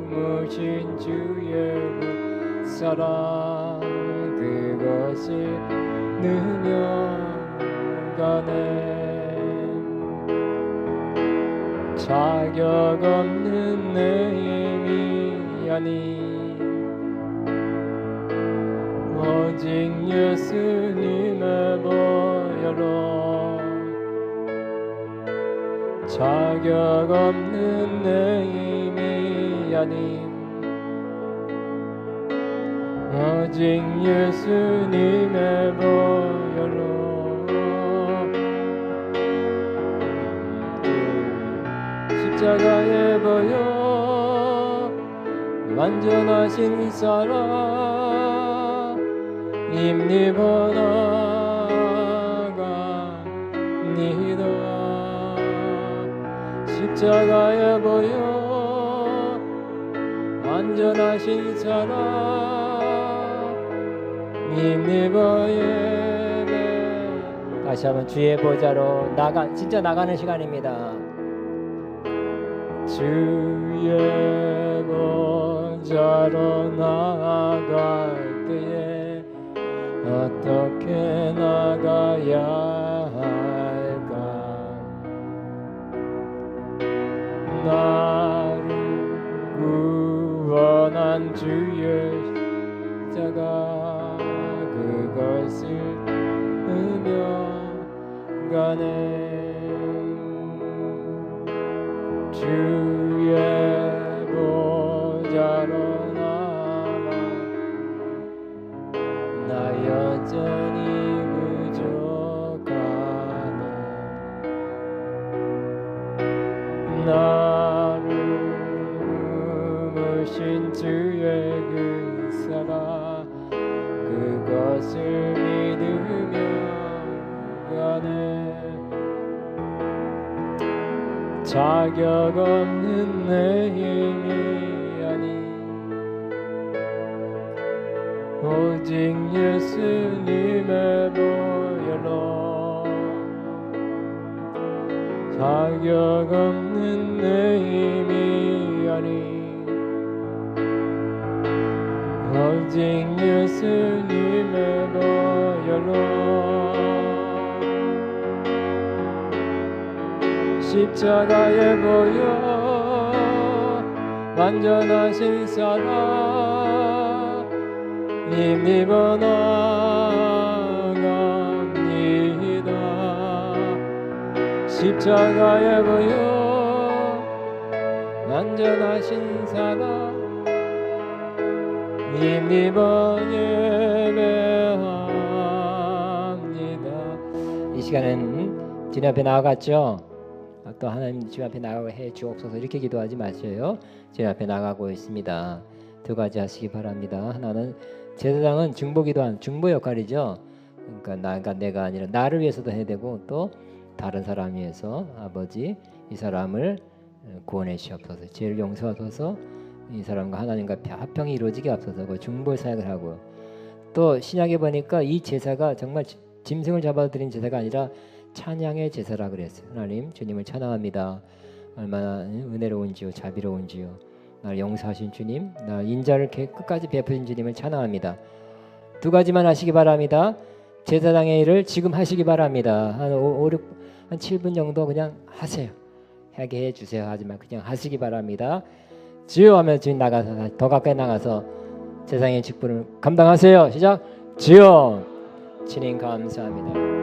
품으신 주의 그 사랑 그것이 느껴가네. 자격 없는 내 힘이 아니 오직 예수님의 보혈로 자격 없는 내 힘이 아님 오직 예수님의 보혈로 십자가에 보여 완전하신 사랑 입입어 나가니다. 십자가에 보여 완전하신 사랑 입입어 예배. 다시 한번 주의 보좌로 진짜 나가는 시간입니다. 주의 보좌로 나아갈 때에 어떻게 나가야 할까? 나를 구원한 주의 십자가 그것을 으며 가네. 주의 보좌로 나와 나 여전히 부족하네. 나를 부으신 주의 그 사랑 그것을 믿으며 가네. 자격 없는 내 힘이 아니 오직 예수님의 보혈로 자격 없는 내 힘이 아니 오직 예수님의 보혈로 십자가에 보여 완전하신 사랑 힘입어 나갑니다. 십자가에 보여 완전하신 사랑 힘입어 예배합니다. 이 시간은 주님 앞에 나아갔죠. 또 하나님 주님 앞에 나가고 해 주옵소서 이렇게 기도하지 마세요. 주님 앞에 나가고 있습니다. 두 가지 하시기 바랍니다. 하나는 제사장은 중보기도한 중보 역할이죠. 그러니까 내가 아니라 나를 위해서도 해야 되고 또 다른 사람 위해서 아버지 이 사람을 구원해 주옵소서 죄를 용서하소서 이 사람과 하나님과 화평이 이루어지게 앞서서 그 중보 사역을 하고 또 신약에 보니까 이 제사가 정말 짐승을 잡아드린 제사가 아니라 찬양의 제사라 그랬어요. 하나님 주님을 찬양합니다. 얼마나 은혜로운지요 자비로운지요. 나를 용서하신 주님 나 인자를 끝까지 베푸신 주님을 찬양합니다. 두 가지만 하시기 바랍니다. 제사장의 일을 지금 하시기 바랍니다. 한 7분 정도 그냥 하세요. 하게 해주세요. 하지만 그냥 하시기 바랍니다. 주여 하면 주님 나가서 더 가까이 나가서 제사장의 직분을 감당하세요. 시작. 주여 주님 감사합니다.